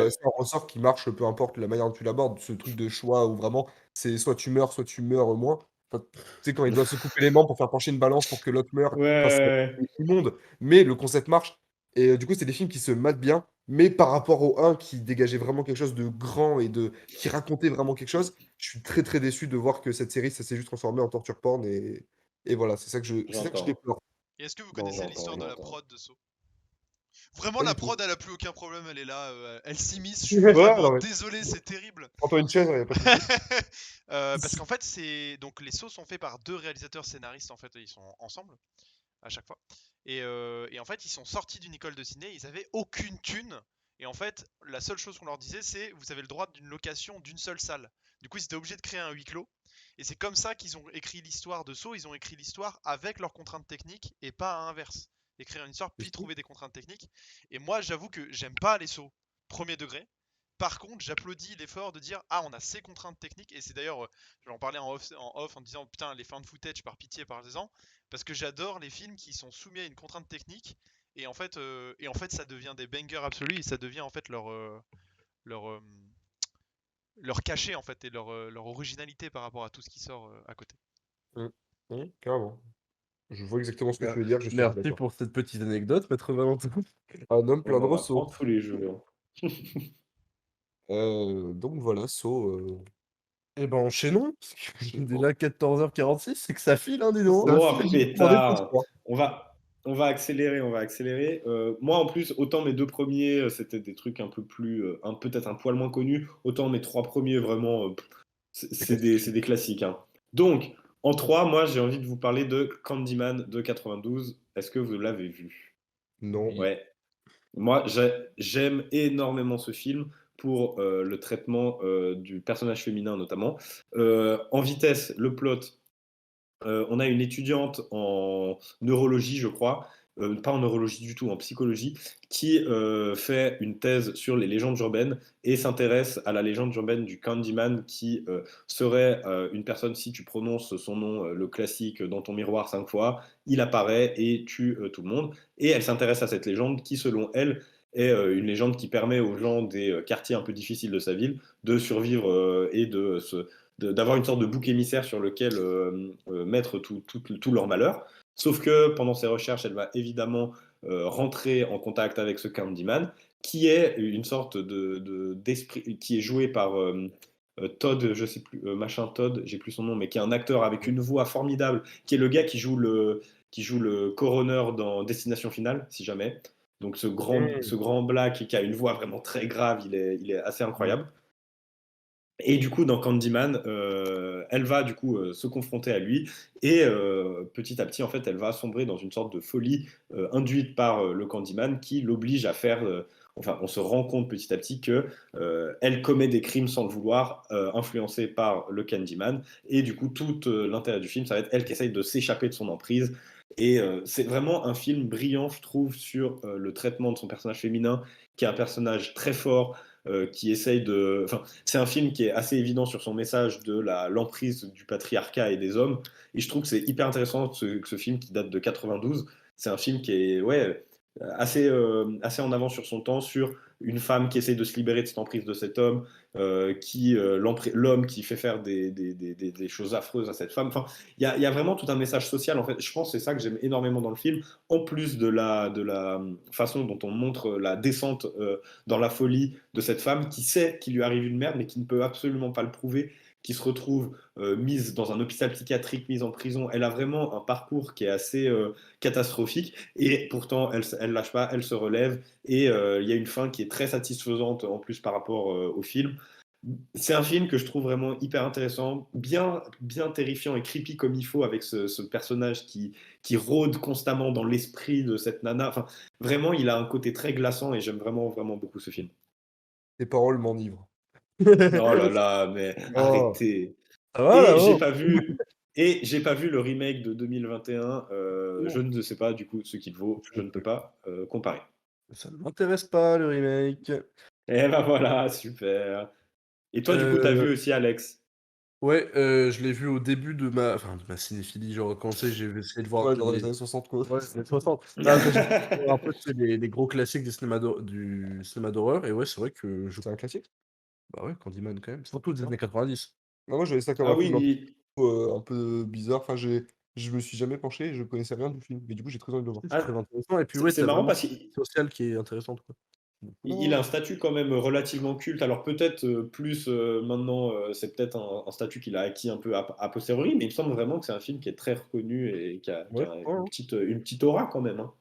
ouais. c'est un ressort qui marche, peu importe la manière dont tu l'abordes, ce truc de choix où vraiment c'est soit tu meurs moins. Enfin, tu sais, quand ils doivent se couper les membres pour faire pencher une balance pour que l'autre meure, Ouais, enfin, ouais, c'est immonde, mais le concept marche. Et du coup, c'est des films qui se matent bien, mais par rapport au un qui dégageait vraiment quelque chose de grand et qui racontait vraiment quelque chose, je suis très très déçu de voir que cette série, ça s'est juste transformé en torture porn. Et voilà, c'est ça que je j'entends. déplore. Et est-ce que vous dans- connaissez J'entends, l'histoire de la j'entends. prod de Saw? Vraiment, Pas la du tout. prod, elle a plus aucun problème, elle est là, elle s'immisce. Je suis Ouais, vraiment non, mais désolé, c'est terrible. prends-toi une chaise, il n'y a pas de souci. Parce qu'en fait, c'est donc les sauts sont faits par deux réalisateurs scénaristes. En fait, ils sont ensemble à chaque fois. Et en fait, ils sont sortis d'une école de ciné. Ils avaient aucune thune. Et en fait, la seule chose qu'on leur disait, c'est vous avez le droit d'une location d'une seule salle. Du coup, ils étaient obligés de créer un huis clos. Et c'est comme ça qu'ils ont écrit l'histoire de Saw. Ils ont écrit l'histoire avec leurs contraintes techniques et pas à l'inverse. Écrire une histoire puis C'est fou. trouver des contraintes techniques. Et moi, j'avoue que j'aime pas les sauts premier degré. Par contre, j'applaudis l'effort de dire ah on a ces contraintes techniques et c'est d'ailleurs je vais en parler en disant putain les found footage par pitié parlez-en parce que j'adore les films qui sont soumis à une contrainte technique et en fait ça devient des bangers absolus et ça devient en fait leur, euh, leur cachet en fait et leur originalité par rapport à tout ce qui sort à côté. Mm. Carrément. Je vois exactement ce que tu Mer- veux dire, je suis assez Merci d'accord. pour cette petite anecdote, maître Valentin. Un homme On plein de en ressauts. apprend tous les jours. Donc voilà, Eh ben, enchaînons. Parce que j'ai déjà 14h46, c'est que ça file, hein, dis donc. ça Oh, file, j'ai pas demandé plus, pétard! quoi. On va accélérer, on va accélérer. Moi, en plus, autant mes deux premiers, c'était des trucs un peu plus, peut-être un poil moins connus, autant mes trois premiers, vraiment, C'est classique. c'est des classiques. Hein. Donc, en trois, moi, j'ai envie de vous parler de Candyman de 92. Est-ce que vous l'avez vu? Non. Oui. Ouais. Moi, j'aime énormément ce film pour le traitement du personnage féminin, notamment. En vitesse, le plot. On a une étudiante en neurologie, je crois, pas en neurologie du tout, en psychologie, qui fait une thèse sur les légendes urbaines et s'intéresse à la légende urbaine du Candyman qui serait une personne, si tu prononces son nom, le classique, dans ton miroir 5 fois, il apparaît et tue tout le monde. Et elle s'intéresse à cette légende qui, selon elle, est une légende qui permet aux gens des quartiers un peu difficiles de sa ville de survivre et d'avoir une sorte de bouc émissaire sur lequel mettre tout leur malheur. Sauf que pendant ses recherches, elle va évidemment rentrer en contact avec ce Candyman, qui est une sorte d'esprit, qui est joué par Todd, je sais plus, machin Todd, j'ai plus son nom, mais qui est un acteur avec une voix formidable, qui est le gars qui joue le coroner dans Destination Finale, si jamais. Donc ce grand black qui a une voix vraiment très grave, il est assez incroyable. Et du coup, dans Candyman, elle va du coup se confronter à lui et petit à petit, en fait, elle va sombrer dans une sorte de folie induite par le Candyman qui l'oblige à faire. Enfin, on se rend compte petit à petit que elle commet des crimes sans le vouloir, influencée par le Candyman. Et du coup, tout l'intérêt du film, ça va être elle qui essaye de s'échapper de son emprise. Et c'est vraiment un film brillant, je trouve, sur le traitement de son personnage féminin, qui est un personnage très fort, qui essaye de. Enfin, c'est un film qui est assez évident sur son message de l'emprise du patriarcat et des hommes. Et je trouve que c'est hyper intéressant que ce film qui date de 92. C'est un film qui est ouais, assez en avance sur son temps, sur une femme qui essaye de se libérer de cette emprise de cet homme, l'homme qui fait faire des choses affreuses à cette femme. Enfin, il y a vraiment tout un message social. En fait, je pense que c'est ça que j'aime énormément dans le film, en plus de la façon dont on montre la descente dans la folie de cette femme qui sait qu'il lui arrive une merde, mais qui ne peut absolument pas le prouver, qui se retrouve mise dans un hôpital psychiatrique, mise en prison. Elle a vraiment un parcours qui est assez catastrophique, et pourtant elle lâche pas, elle se relève, et il y a une fin qui est très satisfaisante en plus par rapport au film. C'est un film que je trouve vraiment hyper intéressant, bien terrifiant et creepy comme il faut, avec ce personnage qui rôde constamment dans l'esprit de cette nana. Enfin, vraiment, il a un côté très glaçant et j'aime vraiment, vraiment beaucoup ce film. Tes paroles m'enivrent. Oh là là, mais Oh, arrêtez. Ça va Et là-haut? j'ai pas vu le remake de 2021. Je ne sais pas du coup ce qu'il vaut. Je ne peux pas comparer. Ça ne m'intéresse pas le remake. Et ben voilà, super. Et toi, du coup, t'as vu Euh, aussi Alex? ouais, je l'ai vu au début de ma cinéphilie. Genre, quand tu sais, j'ai essayé de voir ouais, tous dans les les. années 60, quoi. Ouais, les 60. Non, quand j'ai essayé de voir un peu, tu sais, les gros classiques du cinéma d'horreur. Et ouais, c'est vrai que je. C'est un classique. Bah ouais, Candyman quand même. Surtout des années 90. Non, moi, je voyais ça comme Ah un oui, film oui. un peu bizarre. Enfin, je me suis jamais penché, je connaissais rien du film. Mais du coup, j'ai très envie de le voir. C'est Ah, très intéressant. Et puis ouais, c'est t'as marrant vraiment parce cette qu'il sociale qui est intéressante, quoi. il a un statut quand même relativement culte. Alors peut-être plus maintenant, c'est peut-être un statut qu'il a acquis un peu a posteriori, mais il me semble vraiment que c'est un film qui est très reconnu et qui Ouais, a ouais, hein. une petite aura quand même, hein.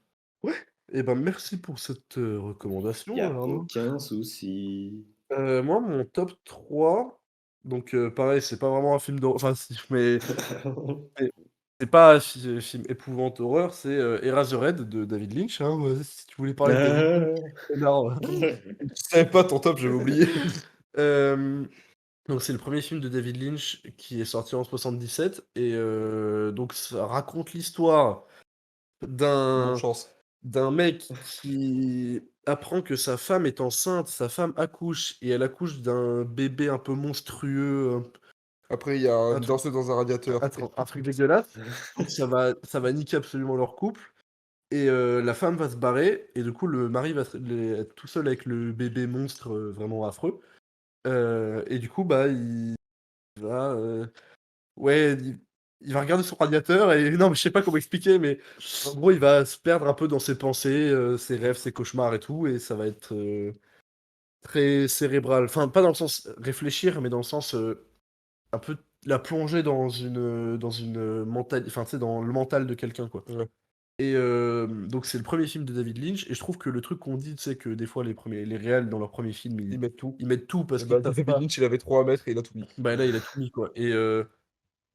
Ouais. Et ben merci pour cette Il n'y recommandation, a Arnaud. aucun souci. Moi, mon top 3, donc pareil, c'est pas vraiment un film d'horreur, enfin si, mais c'est c'est pas un film épouvante horreur, c'est Eraserhead de David Lynch, hein, si tu voulais parler de David Lynch, connard. Je savais pas ton top, j'avais oublié. Hem, donc c'est le premier film de David Lynch qui est sorti en 77 et donc ça raconte l'histoire Bonne d'un chance. d'un mec qui apprend que sa femme est enceinte, sa femme accouche et elle accouche d'un bébé un peu monstrueux, Après, il y a un une truc danseuse dans un radiateur. un truc dégueulasse. Donc ça va niquer absolument leur couple et la femme va se barrer et du coup le mari va être tout seul avec le bébé monstre, vraiment affreux, et du coup, bah, il va, ouais, il va regarder son radiateur et non, mais je sais pas comment expliquer, mais en gros, il va se perdre un peu dans ses pensées, ses rêves, ses cauchemars et tout, et ça va être très cérébral. Enfin, pas dans le sens réfléchir, mais dans le sens un peu la plonger dans une mental, enfin, tu sais, dans le mental de quelqu'un, quoi. Ouais. Et donc, c'est le premier film de David Lynch, et je trouve que le truc qu'on dit, tu sais, que des fois, les réals, dans leurs premiers films, Ils mettent tout. ils mettent tout parce Et qu'ils bah, savent David pas. Lynch, il avait 3 à mettre et il a tout mis. Bah, là, il a tout mis, quoi. Et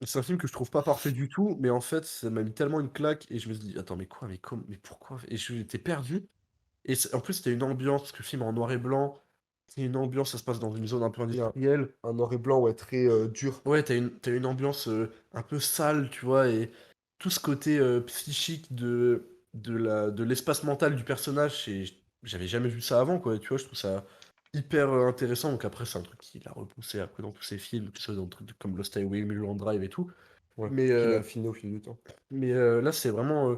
c'est un film que je trouve pas parfait du tout, mais en fait, ça m'a mis tellement une claque et je me suis dit: «Attends, mais quoi? Mais mais pourquoi?» Et j'étais perdu et en plus, c'était une ambiance parce que le film est en noir et blanc, c'est une ambiance, ça se passe dans une zone un peu Il y a industrielle. un noir et blanc, ouais, très dur. Ouais, t'as une ambiance, un peu sale, tu vois? Et tout ce côté, psychique de l'espace mental du personnage, j'avais jamais vu ça avant, quoi. Tu vois, je trouve ça hyper intéressant. Donc après, c'est un truc qu'il a repoussé après dans tous ses films, que ce soit dans des trucs comme Lost Highway, Mulholland Drive et tout. Ouais, Mais, qu'il a affiné au fil du temps. mais là, c'est vraiment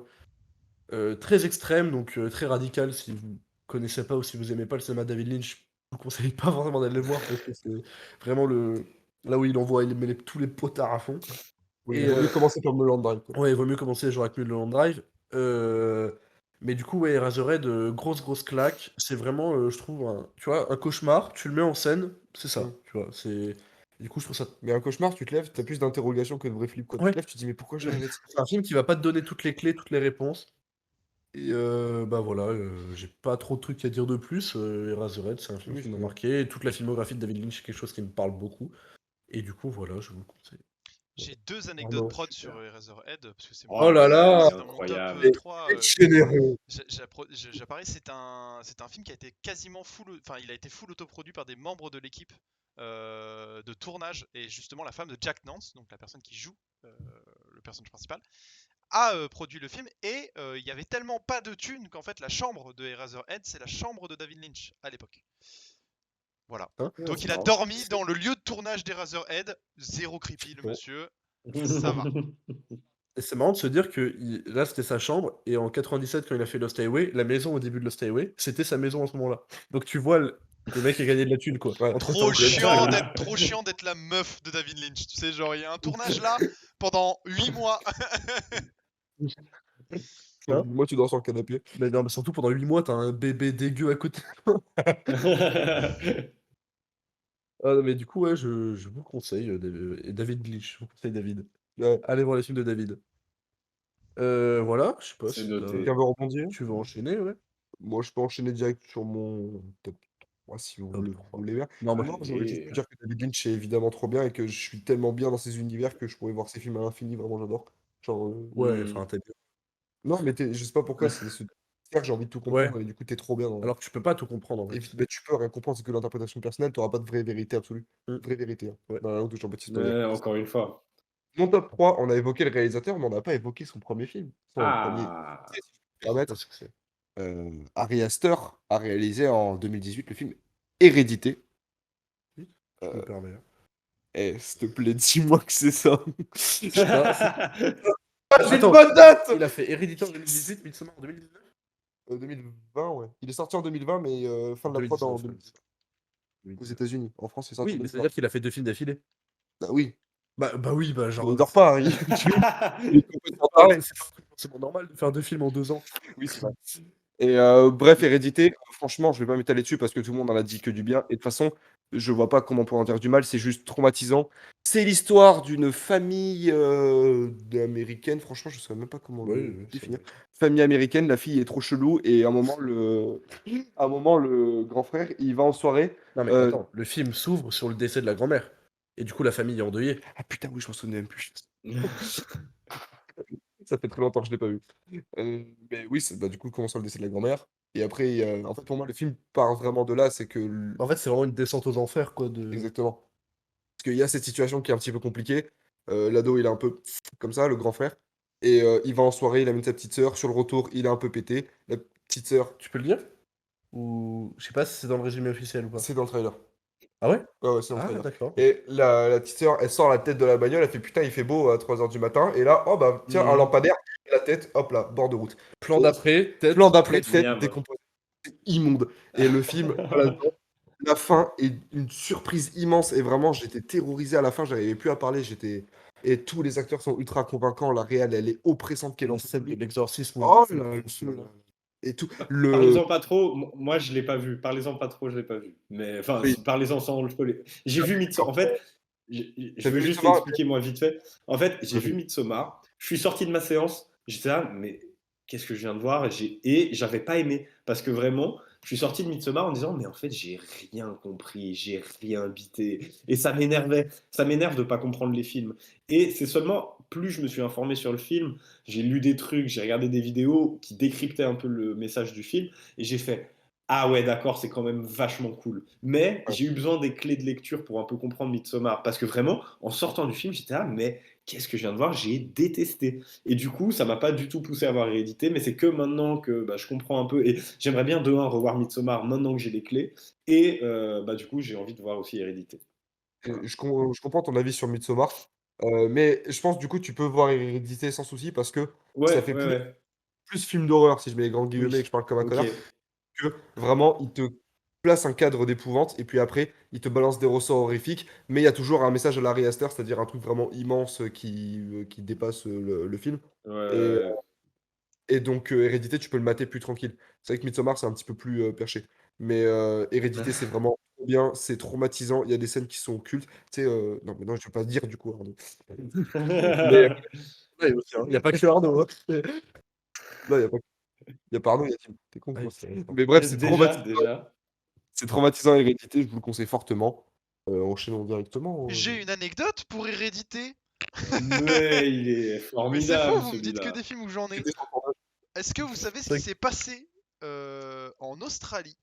très extrême, donc très radical. Si vous connaissez pas ou si vous aimez pas le cinéma de David Lynch, je vous conseille pas vraiment d'aller le voir parce que c'est vraiment là où il envoie il met tous les potards à fond. Oui, Et il vaut mieux commencer par Mulholland Drive, quoi. ouais, il vaut mieux commencer genre avec Mulholland Drive. Mais du coup, ouais, Eraserhead, grosse claque. C'est vraiment, je trouve, tu vois, un cauchemar. Tu le mets en scène, c'est ça. Mm. Tu vois, c'est. Du coup, je trouve ça. Mais un cauchemar, tu te lèves, t'as plus d'interrogations que de vrais flips, quoi. Tu Ouais, te lèves, tu te dis, mais pourquoi j'ai rêvé de ça? c'est un film qui va pas te donner toutes les clés, toutes les réponses. Et bah voilà, j'ai pas trop de trucs à dire de plus. Eraserhead, c'est un film Oui, qui m'a c'est bien. marqué. Et toute la filmographie de David Lynch, c'est quelque chose qui me parle beaucoup. Et du coup, voilà, je vous le conseille. J'ai 2 anecdotes Vraiment, prod super. sur Eraserhead, parce que c'est Oh, Oh mon là là! c'est dans mon top incroyable. 3. Généreux. J'apparais, c'est un film qui a été quasiment full, enfin il a été full autoproduit par des membres de l'équipe de tournage, et justement la femme de Jack Nance, donc la personne qui joue le personnage principal, a produit le film, et il y avait tellement pas de thunes qu'en fait la chambre de Eraserhead, c'est la chambre de David Lynch à l'époque. Voilà. Hein? Donc c'est il a marrant. dormi dans le lieu de tournage d'Eraserhead, zéro creepy le Bon. monsieur, ça va. Et c'est marrant de se dire que là, c'était sa chambre, et en 97, quand il a fait Lost Highway, la maison au début de Lost Highway, c'était sa maison à ce moment-là. Donc tu vois, le mec a gagné de la thune, quoi. Ouais. Entre-temps, quand même, ça, Trop chiant d'être la meuf de David Lynch. Tu sais, genre, il y a un tournage là pendant 8 mois. Hein? Moi, tu dors sur le canapé. Mais non, mais surtout pendant 8 mois, t'as un bébé dégueu à côté. Ah, non, mais du coup, ouais, je vous conseille, et David Lynch, je vous conseille David. Ouais. Allez voir les films de David. Voilà, je sais pas C'est si noté. Quelqu'un veut rebondir? tu veux enchaîner, ouais. Moi, je peux enchaîner direct sur mon top 3 si vous Top voulez, 3. vous voulez bien. Non, moi, Non, j'aurais juste pu Allez. dire que David Lynch est évidemment trop bien et que je suis tellement bien dans ses univers que je pourrais voir ses films à l'infini, vraiment j'adore. Genre, ouais, Hmm. enfin, t'as bien. non, mais je sais pas pourquoi, c'est ce que j'ai envie de tout Ouais, comprendre et du coup, t'es trop bien dans. alors que tu peux pas tout comprendre en Et fait. bah, tu peux rien comprendre, c'est que l'interprétation personnelle, t'auras pas de vraie vérité absolue. Mm. Vraie vérité, hein. Ouais. Dans la langue de Jean-Baptiste Ponty. Ouais, encore une fois. Mon top 3, on a évoqué le réalisateur, mais on n'a pas évoqué son premier film. Son premier, Ah. si je peux me permettre. Parce que c'est Ari Aster a réalisé en 2018 le film Hérédité. oui, je me Euh, permets. s'il te plaît, dis-moi que c'est ça. Je sais pas, Ah, j'ai une Attends, bonne date! il a fait Hérédité en 2018, Midsommar en 2019? 2020, ouais. Il est sorti en 2020, mais fin de la prod 2019, en ouais, 2019. Aux 2019. États-Unis. En France, c'est sorti Oui, en mais 2020. c'est-à-dire qu'il a fait 2 films d'affilée. Bah oui, Bah oui, bah on genre, dort pas, Harry. Il est complètement taré. c'est pas un truc forcément normal de faire 2 films en 2 ans. Oui, c'est vrai. Et bref, Hérédité, franchement, je vais pas m'étaler dessus parce que tout le monde en a dit que du bien. Et de toute façon, je vois pas comment on peut en dire du mal, c'est juste traumatisant. C'est l'histoire d'une famille américaine, franchement, je saurais même pas comment Oui, le oui, définir. Famille américaine, la fille est trop chelou et à un moment, le grand frère, il va en soirée. Non mais attends, le film s'ouvre sur le décès de la grand-mère. Et du coup, la famille est endeuillée. Ah putain, oui, je m'en souvenais même plus. Ça fait très longtemps que je l'ai pas vu. Mais oui, bah, du coup, comment ça, le décès de la grand-mère. Et après, en fait, pour moi, le film part vraiment de là, c'est que En fait, c'est vraiment une descente aux enfers, quoi, de... exactement. Parce qu'il y a cette situation qui est un petit peu compliquée. L'ado, il est un peu comme ça, le grand frère. Et il va en soirée, il amène sa petite sœur. Sur le retour, il est un peu pété. La petite sœur, Tu peux le dire? Ou... Je sais pas si c'est dans le résumé officiel ou pas. c'est dans le trailer. Ah ouais? Ouais, ouais, c'est dans le Ah, trailer. d'accord. Et la petite sœur, elle sort la tête de la bagnole, elle fait putain, il fait beau à 3h du matin. Et là, oh bah, tiens, un Mhm. lampadaire, la tête, hop là, bord de route. Plan Et d'après, tête... plan d'après, plan de- tête Miam. décomposée. C'est immonde. Et le film, voilà, la fin est une surprise immense. Et vraiment, j'étais terrorisé à la fin, j'arrivais plus à parler. Et tous les acteurs sont ultra convaincants. La réal, elle est oppressante qu'elle La en peut scène de plus. l'exorcisme. Oh c'est là là. là. Et tout. Parlez-en pas trop. Moi, je l'ai pas vu. Parlez-en pas trop, je l'ai pas vu. Mais enfin, Oui. parlez-en sans le spoiler. J'ai vu Midsommar. En fait, je T'as veux vu juste Midsommar? expliquer moi vite fait. En fait, j'ai vu Vas-y. Midsommar. Je suis sorti de ma séance. J'étais là, mais qu'est-ce que je viens de voir? Et j'avais pas aimé parce que vraiment, je suis sorti de Midsommar en disant, mais en fait, j'ai rien compris, j'ai rien bité. Et ça m'énervait. Ça m'énerve de pas comprendre les films. Et c'est seulement plus je me suis informé sur le film, j'ai lu des trucs, j'ai regardé des vidéos qui décryptaient un peu le message du film, et j'ai fait Ah ouais, d'accord, c'est quand même vachement cool. Mais Ouais. j'ai eu besoin des clés de lecture pour un peu comprendre Midsommar. Parce que vraiment, en sortant du film, j'étais là, mais qu'est-ce que je viens de voir? J'ai détesté. Et du coup, ça m'a pas du tout poussé à voir Hérédité, mais c'est que maintenant que bah, je comprends un peu. Et j'aimerais bien de un revoir Midsommar maintenant que j'ai les clés. Et bah, du coup, j'ai envie de voir aussi Hérédité. Voilà. Je comprends ton avis sur Midsommar, mais je pense du coup tu peux voir Hérédité sans souci parce que ça Ouais, fait ouais, ouais. plus film d'horreur, si je mets les grandes guillemets et que Oui. je parle comme un Ok. connard, que vraiment il te place un cadre d'épouvante et puis après il te balance des ressorts horrifiques, mais il y a toujours un message à l'Ari Aster, c'est-à-dire un truc vraiment immense qui dépasse le film. Ouais, Et, ouais, et donc Hérédité, tu peux le mater plus tranquille. C'est vrai que Midsommar, c'est un petit peu plus perché. Mais ouais. Hérédité, c'est vraiment trop bien, c'est traumatisant. Il y a des scènes qui sont cultes. Tu sais, non, mais non, je ne vais pas dire du coup, Arnaud. Mais Ouais, aussi, hein. Il n'y a pas que Arnaud, hein. non, il y a pas Arnaud, il y a Tim. T'es con, Ouais, quoi. c'est vrai. Mais bref, Déjà. c'est traumatisant Hérédité, je vous le conseille fortement. Enchaînons directement. J'ai une anecdote pour Hérédité. Mais il est Mais c'est faux, formidable vous me dites que celui-là. des films où j'en ai. C'était son tournage. Est-ce que vous savez ce C'est qui vrai s'est passé en Australie?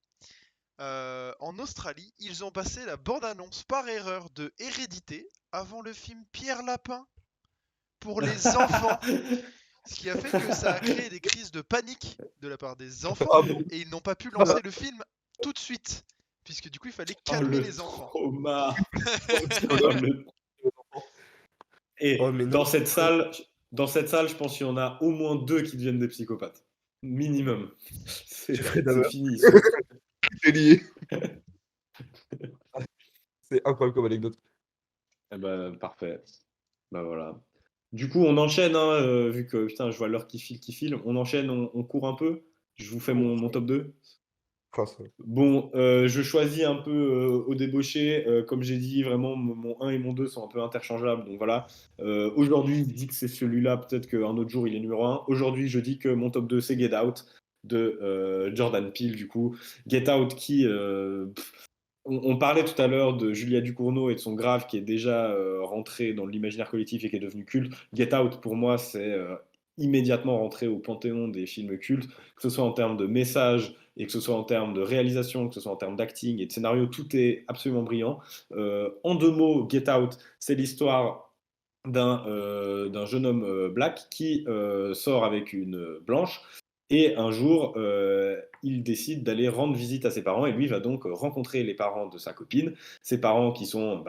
En Australie, ils ont passé la bande-annonce par erreur de Hérédité avant le film Pierre Lapin pour les enfants. Ce qui a fait que ça a créé des crises de panique de la part des enfants Ah bon? et ils n'ont pas pu lancer le film tout de suite. Puisque du coup, il fallait Oh calmer le les enfants. trauma. Oh, Psychologue. le- Oh, Et mais dans non. cette salle, je pense qu'il y en a au moins 2 qui deviennent des psychopathes. Minimum. Jeffrey C'est Dahmer. fini ici. C'est lié. C'est incroyable comme anecdote. Eh ben, parfait. Bah voilà. Du coup, on enchaîne, hein, vu que putain, je vois l'heure qui file. On enchaîne, on court un peu. Je vous fais mon top 2. Enfin, Bon, je choisis un peu au débauché. Comme j'ai dit, vraiment, mon 1 et mon 2 sont un peu interchangeables. Donc voilà. Aujourd'hui, je dis que c'est celui-là. Peut-être qu'un autre jour, il est numéro 1. Aujourd'hui, je dis que mon top 2, c'est Get Out de Jordan Peele, du coup. Get Out qui. On parlait tout à l'heure de Julia Ducournau et de son Grave qui est déjà rentré dans l'imaginaire collectif et qui est devenu culte. Get Out, pour moi, c'est immédiatement rentré au panthéon des films cultes, que ce soit en termes de message et que ce soit en termes de réalisation, que ce soit en termes d'acting et de scénario, tout est absolument brillant. En 2 mots, Get Out, c'est l'histoire d'un jeune homme black qui sort avec une blanche et un jour, il décide d'aller rendre visite à ses parents et lui va donc rencontrer les parents de sa copine, ses parents qui sont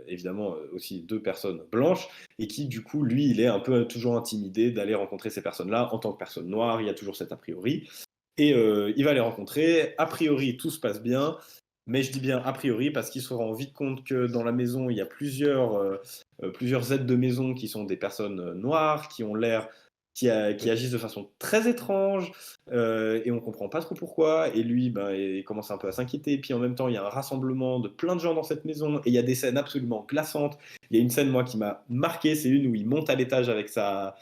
évidemment aussi 2 personnes blanches et qui du coup, lui, il est un peu toujours intimidé d'aller rencontrer ces personnes-là en tant que personne noire, il y a toujours cet a priori. Et il va les rencontrer, a priori tout se passe bien, mais je dis bien a priori parce qu'il se rend vite compte que dans la maison, il y a plusieurs aides de maison qui sont des personnes noires, qui ont l'air qui agissent de façon très étrange et on comprend pas trop pourquoi. Et lui, ben, il commence un peu à s'inquiéter. Puis en même temps, il y a un rassemblement de plein de gens dans cette maison et il y a des scènes absolument glaçantes. Il y a une scène, moi, qui m'a marqué, c'est une où il monte à l'étage avec sa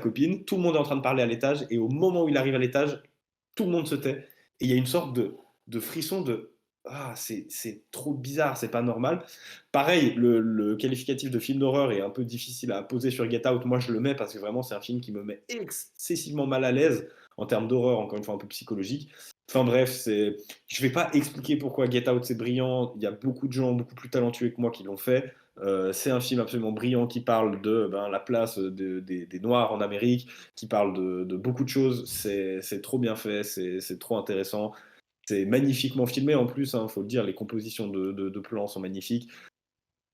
copine. Tout le monde est en train de parler à l'étage et au moment où il arrive à l'étage, tout le monde se tait. Et il y a une sorte de frisson de ah, c'est trop bizarre, c'est pas normal. Pareil, le qualificatif de film d'horreur est un peu difficile à poser sur Get Out. Moi, je le mets parce que vraiment, c'est un film qui me met excessivement mal à l'aise en termes d'horreur, encore une fois, un peu psychologique. Enfin bref, je vais pas expliquer pourquoi Get Out c'est brillant. Il y a beaucoup de gens beaucoup plus talentueux que moi qui l'ont fait. C'est un film absolument brillant qui parle de la place des Noirs en Amérique, qui parle de beaucoup de choses. C'est trop bien fait, c'est trop intéressant. C'est magnifiquement filmé en plus, il faut le dire, les compositions de plans sont magnifiques.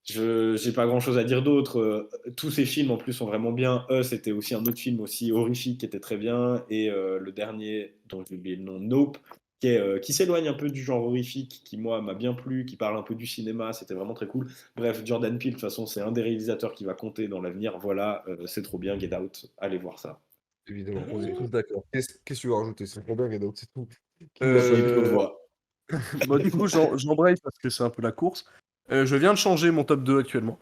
Je n'ai pas grand chose à dire d'autre. Tous ces films en plus sont vraiment bien. C'était aussi un autre film aussi horrifique qui était très bien. Et le dernier, dont j'ai oublié le nom, Nope, qui s'éloigne un peu du genre horrifique, qui moi m'a bien plu, qui parle un peu du cinéma, c'était vraiment très cool. Bref, Jordan Peele, de toute façon, c'est un des réalisateurs qui va compter dans l'avenir. Voilà, c'est trop bien, Get Out, allez voir ça. évidemment. On est tous d'accord. Qu'est-ce que tu veux rajouter? C'est trop bien, Get Out, c'est tout. Qui Il l'a n'y a pas eu vu? trop de voix. Moi, du coup, j'embraye parce que c'est un peu la course. Je viens de changer mon top 2 actuellement.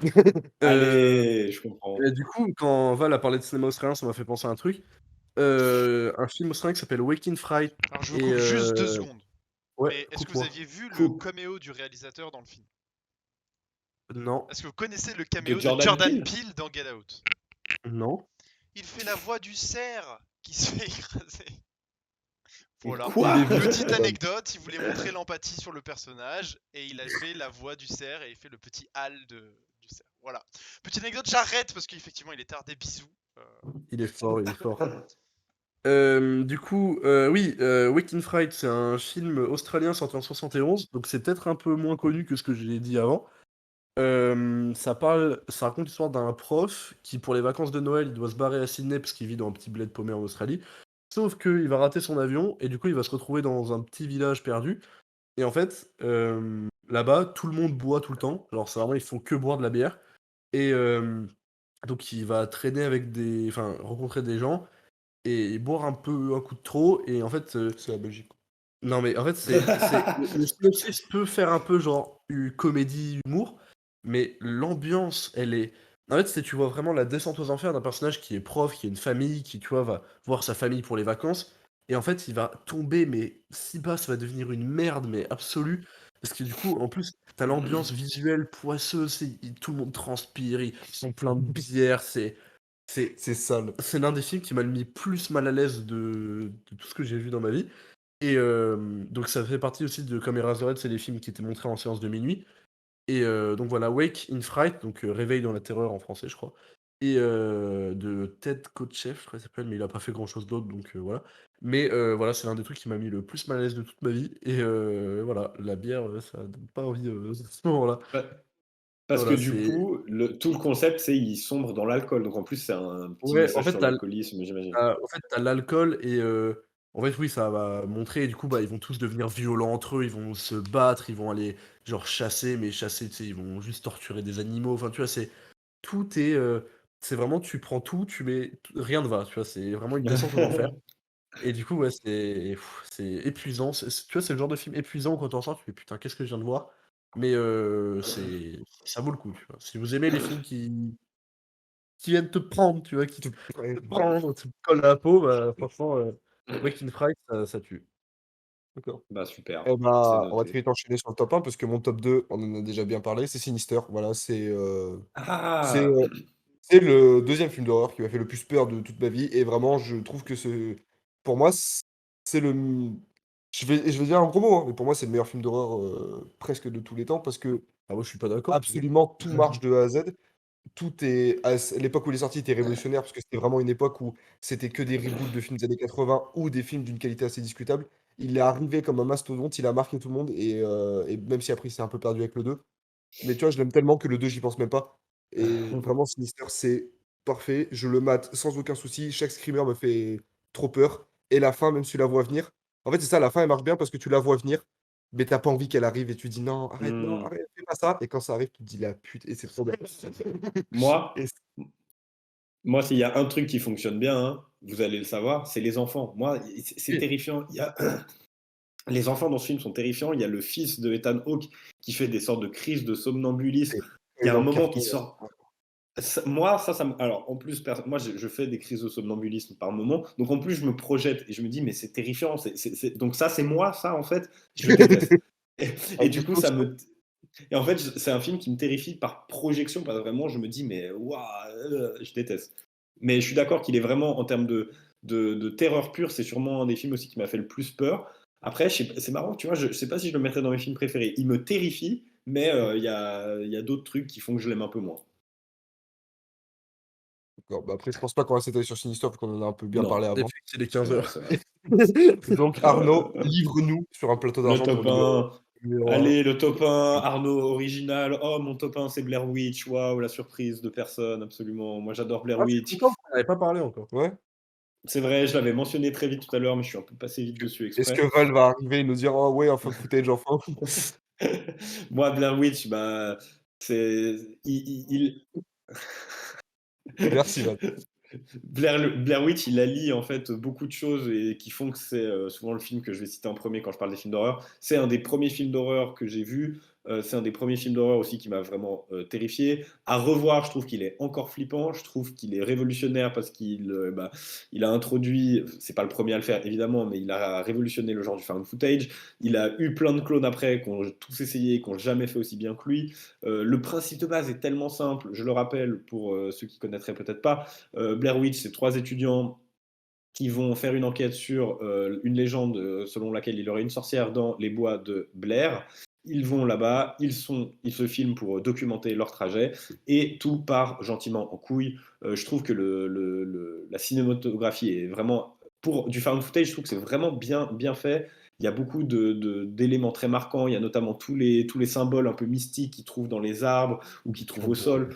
Allez, je comprends. Et du coup, quand Val a parlé de cinéma australien, ça m'a fait penser à un truc. Un film australien qui s'appelle Waking Fright. Alors je vous Et coupe juste 2 secondes. ouais, Mais est-ce que vous coupe-moi. aviez vu le Coupe. caméo du réalisateur dans le film? Non, Est-ce que vous connaissez le De caméo de Jordan Jordan Peele Peele dans Get Out? non. Il fait la voix du cerf qui se fait écraser. Voilà. Quoi? Il est venu. Petite anecdote, il voulait montrer l'empathie sur le personnage et il a fait la voix du cerf et il fait le petit hal du cerf. Voilà. Petite anecdote, j'arrête parce qu'effectivement il est tard, des bisous. Il est fort, il est fort. Du coup, oui, Wake in Fright, c'est un film australien sorti en 71, donc c'est peut-être un peu moins connu que ce que j'ai dit avant. Ça raconte l'histoire d'un prof qui, pour les vacances de Noël, il doit se barrer à Sydney parce qu'il vit dans un petit bled paumé en Australie. Sauf qu'il va rater son avion et du coup, il va se retrouver dans un petit village perdu. Et en fait, là-bas, tout le monde boit tout le temps. Alors, c'est vraiment, ils font que boire de la bière. Et donc, il va traîner avec enfin, rencontrer des gens et boire un coup de trop. Et en fait, C'est la Belgique. non, mais en fait, le synopsis peut faire un peu genre comédie, humour, mais l'ambiance, elle est. En fait, tu vois vraiment la descente aux enfers d'un personnage qui est prof, qui a une famille, qui, tu vois, va voir sa famille pour les vacances. Et en fait, il va tomber, mais si bas, ça va devenir une merde, mais absolue. Parce que du coup, en plus, t'as l'ambiance visuelle poisseuse, tout le monde transpire, ils sont pleins de bière, c'est C'est sale. c'est l'un des films qui m'a le mis plus mal à l'aise de tout ce que j'ai vu dans ma vie. Et donc ça fait partie aussi de Comme Eraserhead, c'est les films qui étaient montrés en séance de minuit. Et donc voilà, Wake in Fright, donc Réveil dans la terreur en français, je crois. Et de Ted Kotcheff, je crois qu'il s'appelle, mais il a pas fait grand chose d'autre, donc voilà. Mais voilà, c'est l'un des trucs qui m'a mis le plus mal à l'aise de toute ma vie. Et voilà, la bière, ça donne pas envie à ce moment-là. Parce que Voilà, du c'est. coup, tout le concept, c'est il sombre dans l'alcool. Donc en plus, c'est un petit Ouais, en message fait, sur l'alcoolisme, j'imagine. t'as l'alcool et en fait, oui, ça va montrer. Et du coup, bah, ils vont tous devenir violents entre eux. Ils vont se battre. Ils vont aller genre chasser, mais chasser, tu sais, ils vont juste torturer des animaux. Enfin, tu vois, tout est. C'est vraiment, tu prends tout, tu mets. Rien ne va. Tu vois, c'est vraiment une descente aux enfers. Et du coup, ouais, c'est épuisant. Tu vois, c'est le genre de film épuisant où quand on sort, tu fais putain, qu'est-ce que je viens de voir. Mais ça vaut le coup. Tu vois. Si vous aimez les films qui viennent te prendre, tu vois, qui te Ouais. prendre, te colle à la peau, bah, franchement, Wake in Fright, ça tue. D'accord. Bah super, Eh c'est bah, on va très noté. vite enchaîner sur le top 1 parce que mon top 2, on en a déjà bien parlé, c'est Sinister. Voilà, c'est, Ah! euh, c'est le deuxième film d'horreur qui m'a fait le plus peur de toute ma vie. Et vraiment, je trouve que pour moi, c'est le. Je vais dire un gros mot, hein, mais pour moi, c'est le meilleur film d'horreur presque de tous les temps parce que Ah, moi, je suis pas d'accord. absolument tout marche de A à Z. Tout est. L'époque où il est sorti était révolutionnaire parce que c'était vraiment une époque où c'était que des reboots de films des années 80 ou des films d'une qualité assez discutable. Il est arrivé comme un mastodonte, il a marqué tout le monde et même si après il s'est un peu perdu avec le 2. Mais tu vois, je l'aime tellement que le 2 j'y pense même pas. Et vraiment, Sinister, c'est parfait. Je le mate sans aucun souci. Chaque screamer me fait trop peur. Et la fin, même si tu la vois venir. En fait, c'est ça, la fin, elle marche bien parce que tu la vois venir, mais t'as pas envie qu'elle arrive et tu dis non, Hmm. arrête, fais pas ça. Et quand ça arrive, tu te dis la pute, et c'est trop bien. Moi, Et moi, s'il y a un truc qui fonctionne bien, hein, vous allez le savoir, c'est les enfants. Moi, c'est Oui, terrifiant. Les enfants dans ce film sont terrifiants. Il y a le fils de Ethan Hawke qui fait des sortes de crises de somnambulisme. Il y a un dans le moment qui carton. sort. Moi, alors en plus, moi, je fais des crises de somnambulisme par moment. Donc en plus, je me projette et je me dis, mais c'est terrifiant. Donc ça, c'est moi, ça, en fait. Je déteste. Et, Ah, et du coup, Nico, ça me. Et en fait, c'est un film qui me terrifie par projection, parce que vraiment, je me dis, mais waouh, je déteste. Mais je suis d'accord qu'il est vraiment, en termes de terreur pure, c'est sûrement un des films aussi qui m'a fait le plus peur. Après, c'est marrant, tu vois, je sais pas si je le mettrais dans mes films préférés. Il me terrifie, mais il y a d'autres trucs qui font que je l'aime un peu moins. d'accord. Bah, après, je pense pas qu'on va s'étaler sur Sinister, vu qu'on en a un peu bien Non, parlé et avant. puis c'est les c'est 15 vrai, heures. c'est vrai. Donc, Arnaud, livre-nous sur un plateau Le d'argent ton top 1. numéro 1. Allez, le top 1, Arnaud original. Oh, mon top 1, c'est Blair Witch. Waouh, la surprise de personne, absolument. Moi, j'adore Blair Ah, je suis Witch. content, on n'avait pas parlé encore. Ouais. C'est vrai, je l'avais mentionné très vite tout à l'heure, mais je suis un peu passé vite dessus Est-ce exprès. que Val va arriver et nous dire oh ouais, enfin footage, enfin. Moi, Blair Witch, bah, c'est. Merci, Val. Blair Witch, il allie en fait beaucoup de choses et qui font que c'est souvent le film que je vais citer en premier quand je parle des films d'horreur. C'est un des premiers films d'horreur que j'ai vu. C'est un des premiers films d'horreur aussi qui m'a vraiment terrifié. À revoir, je trouve qu'il est encore flippant. Je trouve qu'il est révolutionnaire parce qu'il a introduit, c'est pas le premier à le faire évidemment, mais il a révolutionné le genre du found footage. Il a eu plein de clones après qui ont tous essayé, qui n'ont jamais fait aussi bien que lui. Le principe de base est tellement simple, je le rappelle pour ceux qui connaîtraient peut-être pas. Blair Witch, c'est trois étudiants qui vont faire une enquête sur une légende selon laquelle il y aurait une sorcière dans les bois de Blair. Ils vont là-bas, ils se filment pour documenter leur trajet, et tout part gentiment en couille. Je trouve que la cinématographie est vraiment, pour du found footage, je trouve que c'est vraiment bien fait. Il y a beaucoup d'éléments très marquants. Il y a notamment tous les symboles un peu mystiques qu'ils trouvent dans les arbres ou qu'ils trouvent au sol.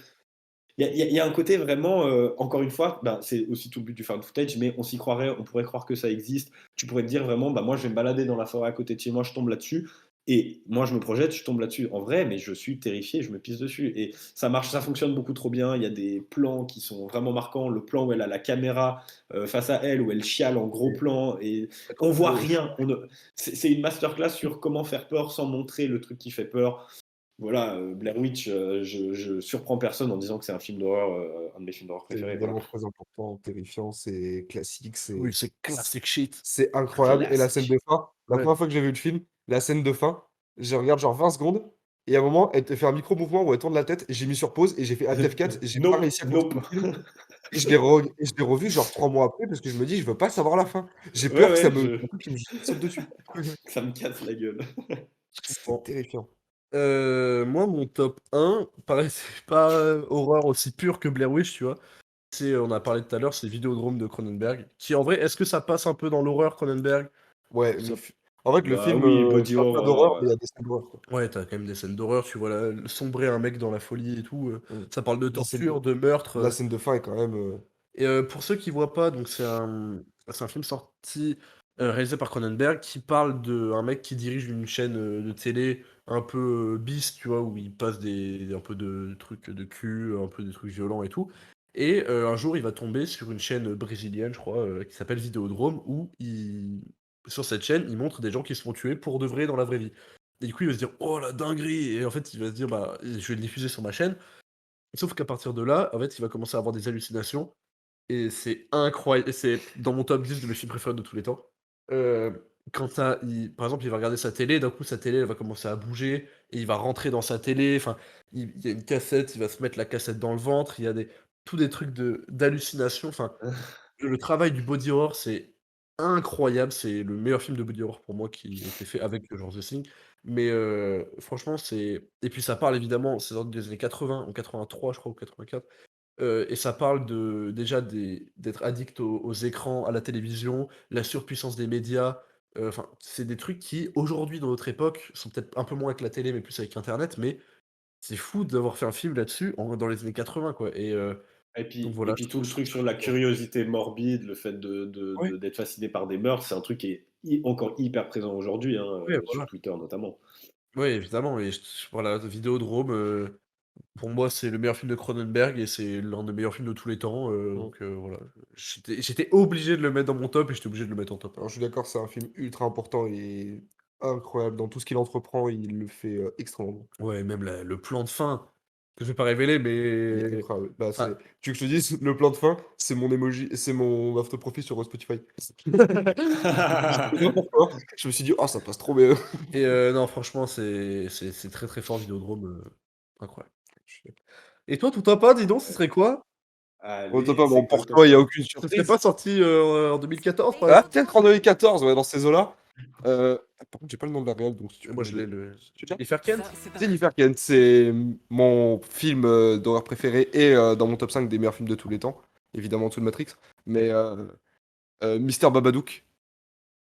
Il y a un côté vraiment, encore une fois, ben, c'est aussi tout le but du found footage, mais on s'y croirait, on pourrait croire que ça existe. Tu pourrais te dire vraiment, bah, moi je vais me balader dans la forêt à côté de chez moi, je tombe là-dessus, et moi je me projette, je tombe là-dessus en vrai, mais je suis terrifié, je me pisse dessus. Et ça marche, ça fonctionne beaucoup trop bien. Il y a des plans qui sont vraiment marquants. Le plan où elle a la caméra face à elle, où elle chiale en gros plan, et on voit rien. C'est une masterclass sur comment faire peur sans montrer le truc qui fait peur. Voilà, Blair Witch, je surprends personne en disant que c'est un film d'horreur, un de mes films d'horreur C'est préférés. évidemment Voilà. très important, terrifiant, c'est classique, Oui, c'est classic shit. c'est incroyable. Et la scène de fin, la Ouais. première fois que j'ai vu le film, la scène de fin, je regarde genre 20 secondes, et à un moment, elle te fait un micro-mouvement où elle tourne la tête, et j'ai mis sur pause, et j'ai fait Alt F4, et j'ai pas Nope, réussi à nope. continuer le film. Et je l'ai revu genre 3 mois après, parce que je me dis, je veux pas savoir la fin. J'ai Ouais, peur que ouais, ça me, qu'il me saute dessus. ça me casse la gueule. C'est terrifiant. Moi, mon top 1, pareil, c'est pas horreur aussi pure que Blair Witch, tu vois. On a parlé tout à l'heure, c'est Vidéodrome de Cronenberg. Qui, en vrai, est-ce que ça passe un peu dans l'horreur, Cronenberg? Ouais, Ça- en fait, le Bah film, oui, body parle pas d'horreur, horror. mais il y a des scènes d'horreur, quoi. Ouais, t'as quand même des scènes d'horreur, tu vois sombrer un mec dans la folie et tout. Mm. Ça parle de La scène torture, de meurtre. La scène de fin est quand même. Et pour ceux qui voient pas, donc c'est un film sorti, réalisé par Cronenberg, qui parle d'un mec qui dirige une chaîne de télé un peu bis, tu vois, où il passe un peu de trucs de cul, un peu des trucs violents et tout. Et un jour, il va tomber sur une chaîne brésilienne, je crois, qui s'appelle Vidéodrome, où sur cette chaîne, il montre des gens qui se font tuer pour de vrai dans la vraie vie. Et du coup, il va se dire, oh la dinguerie! Et en fait, il va se dire, bah, je vais le diffuser sur ma chaîne. Sauf qu'à partir de là, en fait, il va commencer à avoir des hallucinations. Et c'est incroyable, c'est dans mon top 10 de mes films préférés de tous les temps. Quand par exemple, il va regarder sa télé, d'un coup sa télé elle va commencer à bouger, et il va rentrer dans sa télé, enfin, il y a une cassette, il va se mettre la cassette dans le ventre, il y a tous des trucs d'hallucination, enfin, le travail du body horror, c'est incroyable, c'est le meilleur film de body horror pour moi qui a été fait avec Genre The Thing. Mais franchement, et puis ça parle évidemment, c'est dans les années 80, en 83 je crois, ou 84. Et ça parle déjà d'être addict aux écrans, à la télévision, la surpuissance des médias. Enfin, c'est des trucs qui, aujourd'hui, dans notre époque, sont peut-être un peu moins avec la télé, mais plus avec Internet. Mais c'est fou d'avoir fait un film là-dessus dans les années 80, quoi. Et donc Et voilà, puis tout le je truc trouve ça sur la trop fort. curiosité morbide, le fait Ouais, d'être fasciné par des meurtres, c'est un truc qui est encore hyper présent aujourd'hui, hein, ouais, sur voilà. Twitter notamment. Ouais, évidemment. Et voilà, Vidéodrome, pour moi, c'est le meilleur film de Cronenberg et c'est l'un des meilleurs films de tous les temps. Mm. Donc voilà. J'étais obligé de le mettre dans mon top et j'étais obligé de le mettre en top 1. Alors, je suis d'accord, c'est un film ultra important et incroyable. Dans tout ce qu'il entreprend, il le fait extrêmement bien. Ouais, même le plan de fin, que je vais pas révéler, Il est mais incroyable. Bah, ah, tu veux que je te dise, le plan de fin, c'est mon emoji, c'est mon autoprofil sur Spotify. Je sais pas pourquoi. Je me suis dit, oh, ça passe trop bien. et non, franchement, c'est très très fort Vidéodrome, incroyable. Je suis d'accord. Et toi, tout top 1, dis donc, ce serait quoi? Bon, top Allez, 1, bon, c'est quoi le pour toi, top il n'y a 1? aucune Ça serait surprise. pas sorti en 2014, par Ah, exemple? peut-être en 2014, ouais, dans ces eaux-là. Par contre, j'ai pas le nom de la réelle, donc si tu peux Moi, je l'ai, m'aider. Tu veux dire Jennifer Kent? Jennifer Kent, c'est mon film d'horreur préféré et dans mon top 5 des meilleurs films de tous les temps, évidemment en dessous de Matrix, mais Mister Babadook,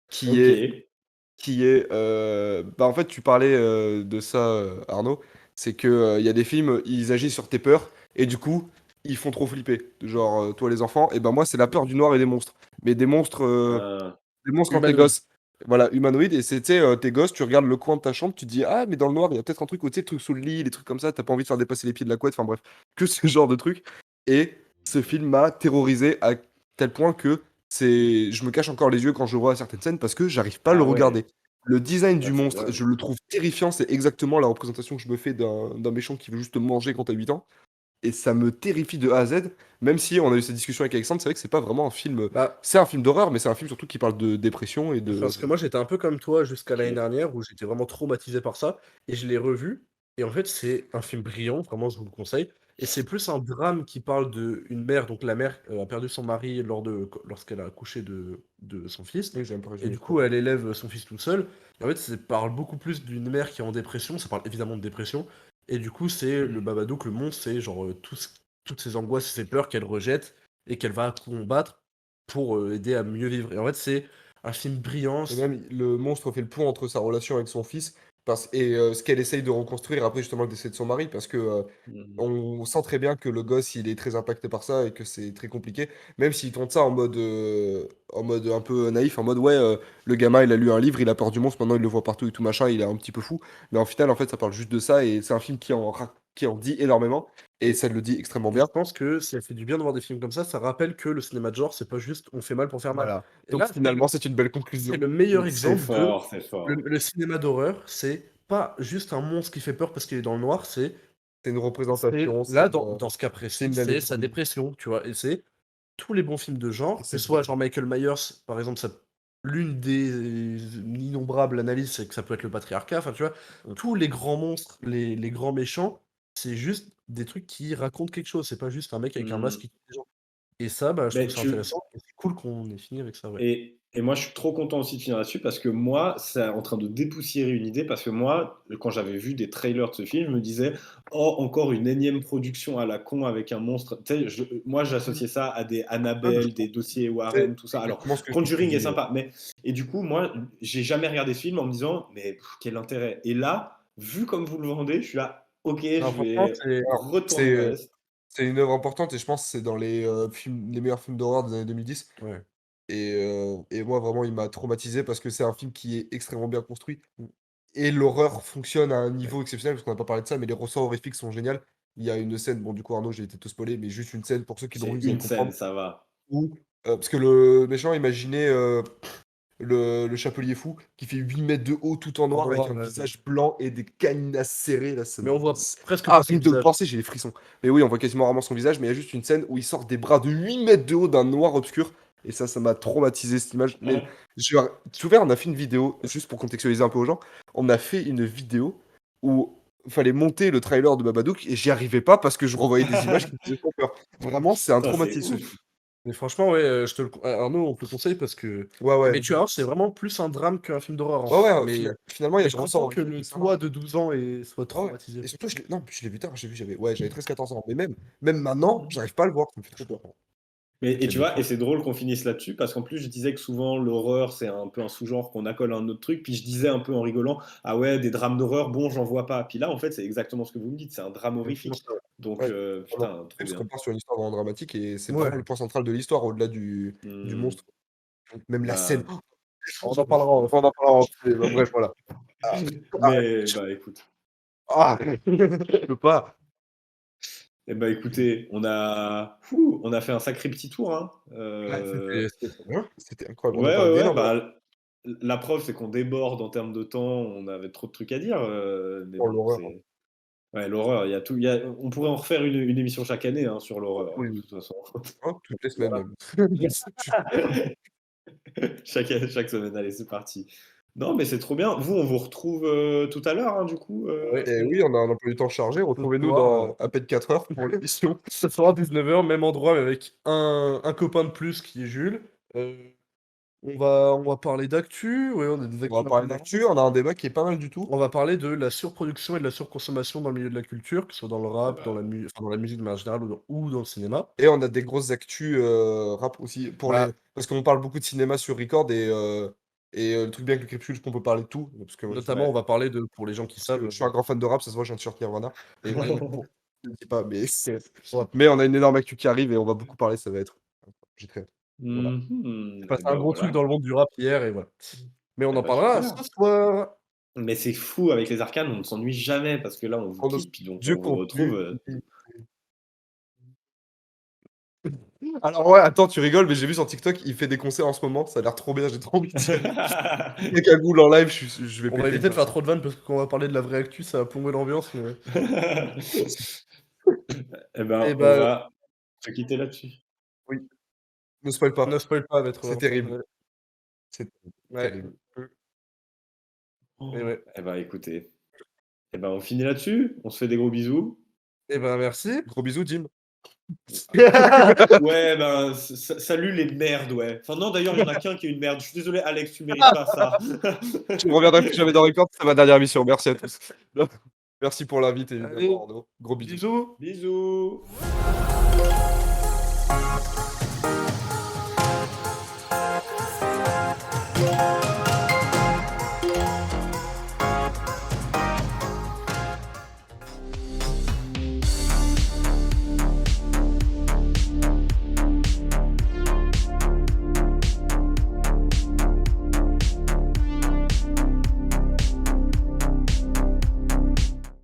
qui Ok. est, bah en fait tu parlais de ça Arnaud, c'est que il y a des films, ils agissent sur tes peurs et du coup ils font trop flipper, genre toi les enfants, et ben moi c'est la peur du noir et des monstres, mais Euh, des monstres quand t'es Humanoïde. gosse. Voilà, humanoïde, et c'était tes gosses, tu regardes le coin de ta chambre, tu te dis, ah, mais dans le noir, il y a peut-être un truc, tu sais, le truc sous le lit, les trucs comme ça, t'as pas envie de faire dépasser les pieds de la couette, enfin bref, que ce genre de truc. Et ce film m'a terrorisé à tel point que je me cache encore les yeux quand je vois certaines scènes parce que j'arrive pas à le ah ouais, regarder. Le design du ah, c'est monstre, grave. je le trouve terrifiant, c'est exactement la représentation que je me fais d'un méchant qui veut juste te manger quand t'as 8 ans. Et ça me terrifie de A à Z, même si on a eu cette discussion avec Alexandre, c'est vrai que c'est pas vraiment un film. Bah, C'est un film d'horreur, mais c'est un film surtout qui parle de dépression et de. parce que moi, j'étais un peu comme toi jusqu'à l'année Ok. dernière, où j'étais vraiment traumatisé par ça, et je l'ai revu, et en fait, c'est un film brillant, vraiment, je vous le conseille. Et c'est plus un drame qui parle d'une mère, donc la mère a perdu son mari lorsqu'elle a accouché de son fils. Oui, j'aime pas Et du coup, elle élève son fils tout seul. Et en fait, ça parle beaucoup plus d'une mère qui est en dépression. Ça parle évidemment de dépression. Et du coup, c'est le Babadook, le monstre, c'est genre toutes ses angoisses et ses peurs qu'elle rejette et qu'elle va combattre pour aider à mieux vivre. Et en fait, c'est un film brillant. Et même le monstre fait le pont entre sa relation avec son fils et ce qu'elle essaye de reconstruire après justement le décès de son mari, parce que Mhm. on sent très bien que le gosse il est très impacté par ça et que c'est très compliqué. Même s'il tourne ça en mode un peu naïf, en mode ouais, le gamin il a lu un livre, il a peur du monstre, maintenant il le voit partout et tout machin, il est un petit peu fou. Mais en final, en fait, ça parle juste de ça et c'est un film qui en dit énormément et ça le dit extrêmement Et je bien. pense que ça fait du bien de voir des films comme ça rappelle que le cinéma de genre, c'est pas juste on fait mal pour faire mal. Voilà. Et Donc là, finalement, c'est une belle c'est conclusion. le meilleur C'est exemple de fort, c'est fort. le cinéma d'horreur, c'est pas juste un monstre qui fait peur parce qu'il est dans le noir, C'est une c'est représentation, là, c'est dans ce cas c'est précis, une c'est sa allégorie. dépression, tu vois? Et c'est tous les bons films de genre, Et que ce c'est soit genre Michael Myers, par exemple, l'une des innombrables analyses, c'est que ça peut être le patriarcat, enfin, tu vois? Mmh. Tous les grands monstres, les grands méchants, c'est juste des trucs qui racontent quelque chose, c'est pas juste un mec avec un masque Hmm. qui tue des gens. Et ça, bah, je trouve Mais ça intéressant et c'est cool qu'on ait fini avec ça, ouais. et moi, je suis trop content aussi de finir là-dessus parce que moi, c'est en train de dépoussiérer une idée. Parce que moi, quand j'avais vu des trailers de ce film, je me disais, oh, encore une énième production à la con avec un monstre. Tu sais, moi, j'associais ça à des Ah, mais je Annabelle, des pense dossiers C'est Warren, tout ça. Alors, exactement ce que je me Conjuring est dis, sympa, mais et du coup, moi, j'ai jamais regardé ce film en me disant, mais quel intérêt. Et là, vu comme vous le vendez, je suis là, ok, non, je franchement, vais c'est alors, retourner ma veste. c'est une œuvre importante et je pense que c'est dans les meilleurs films d'horreur des années 2010 ouais. et moi, vraiment, il m'a traumatisé parce que c'est un film qui est extrêmement bien construit et l'horreur fonctionne à un niveau exceptionnel parce qu'on n'a pas parlé de ça, mais les ressorts horrifiques sont géniaux. Il y a une scène, bon, du coup, Arnaud, j'ai été te spoiler, mais juste une scène pour ceux qui l'ont C'est vu, vous allez une scène, comprendre, ça va. où, parce que le méchant, imaginez, le chapelier fou qui fait 8 mètres de haut tout en En noir avec noir, un visage blanc et des canines serrées là, mais on voit presque ah, pas son rien que de le visage. penser, j'ai les frissons. Mais oui, on voit quasiment rarement son visage, mais il y a juste une scène où il sort des bras de 8 mètres de haut d'un noir obscur. Et ça m'a traumatisé cette image. Mais tu te souviens, on a fait une vidéo, juste pour contextualiser un peu aux gens, on a fait une vidéo où il fallait monter le trailer de Babadook et j'y arrivais pas parce que je revoyais des images qui me faisaient trop peur. Vraiment, c'est un Putain, c'est traumatisme ce ouf. film. Mais franchement, ouais, Arnaud, on te le conseille parce que Ouais, mais ouais. tu vois, c'est vraiment plus un drame qu'un film d'horreur, hein. Ouais, ouais, Mais finalement, il y a je des ressorts comprends que horrifiques le et ça va. toi de 12 ans soit Ouais, ouais. traumatisé. Et surtout, non, je l'ai vu tard, j'avais 13-14 ans. Mais même maintenant, j'arrive pas à le voir, ça me fait trop peur. Mais, Mec, et il y a tu des vois, et plans. c'est drôle qu'on finisse là-dessus, parce qu'en plus, je disais que souvent, l'horreur, c'est un peu un sous-genre qu'on accole à un autre truc, puis je disais un peu en rigolant, ah ouais, des drames d'horreur, bon, j'en vois pas. Puis là, en fait, c'est exactement ce que vous me dites, c'est un drame Exactement horrifique. ça, Donc, Ouais, vraiment. putain, trop Parce bien. qu'on part sur une histoire vraiment dramatique et c'est ouais. vraiment Ouais. le point central de l'histoire au-delà du Hmm, monstre. Même la scène. bah, On en parlera, on en parlera en privé, bah, bref, voilà. Ah, ah, mais, bah, écoute. je peux pas. Eh bah, écoutez, on a fait un sacré petit tour, hein. Ouais, c'était trop bien. C'était incroyable. On a Ouais, parlé ouais, ouais, d'énormément bah, la preuve, c'est qu'on déborde en termes de temps, on avait trop de trucs à dire, mais pour bon, l'horreur. c'est. Ouais, l'horreur, il y a tout. On pourrait en refaire une émission chaque année hein, sur l'horreur, Oui, de oui. toute façon. Oh, toutes les semaines Voilà. même. Chaque semaine, allez, c'est parti. Non, mais c'est trop bien. Vous, on vous retrouve tout à l'heure, hein, du coup. Ouais. Et oui, on a un emploi du temps chargé. Ce Retrouvez-nous soir, dans à peine 4 heures pour l'émission. ce soir 19h, même endroit, mais avec un copain de plus qui est Jules. Heu, on va parler d'actu, ouais, on a des On va actus un peu parler marrantes. d'actu, on a un débat qui est pas mal du tout. On va parler de la surproduction et de la surconsommation dans le milieu de la culture, que ce soit dans le Eh rap, ben, dans la musique de manière générale ou dans le cinéma. Et on a des grosses actus rap aussi Bah, parce qu'on parle beaucoup de cinéma sur Record et le truc bien avec le Crépuscule, qu'on peut parler de tout parce que moi, notamment, on ouais. va parler pour les gens qui parce que savent, je suis un grand fan de rap, ça se voit, j'ai un t-shirt Nirvana et bon, je le dis pas on va mais on a une énorme actu qui arrive et on va beaucoup parler, ça va être j'ai très hâte. Voilà. j'ai Mhm. passé Eh un ben gros truc voilà. dans le monde du rap hier et voilà. Mais on Eh en ben parlera super. ce soir. Mais c'est fou avec les arcanes, on ne s'ennuie jamais parce que là, on vous On quitte, puis donc du on vous contenu. retrouve. Alors ouais, attends, tu rigoles, mais j'ai vu sur TikTok, il fait des concerts en ce moment, ça a l'air trop bien, j'ai trop envie d'y aller. Les cagoules en live, je vais On va péter une éviter de faire place. trop de vannes parce que quand on va parler de la vraie actu, ça va plomber l'ambiance, mais Eh et ben, on bah, va se quitter là-dessus. Oui, ne spoil ne pas, spoil pas maître c'est Vincent. terrible, Ouais, c'est ouais. terrible. Et ouais. Eh ben, écoutez, eh ben, on finit là-dessus. On se fait des gros bisous. Eh ben, merci. Gros bisous, Jim. Ouais, ben, salut les merdes, ouais. Enfin, non, d'ailleurs, il y en a qu'un qui est une merde. Je suis désolé, Alex, tu mérites pas ça. Je ne reviendrai plus jamais dans Record, c'est ma dernière mission. Merci à tous. Merci pour l'invite, Allez. évidemment, Arnaud. Gros bisous. Bisous. Bisous.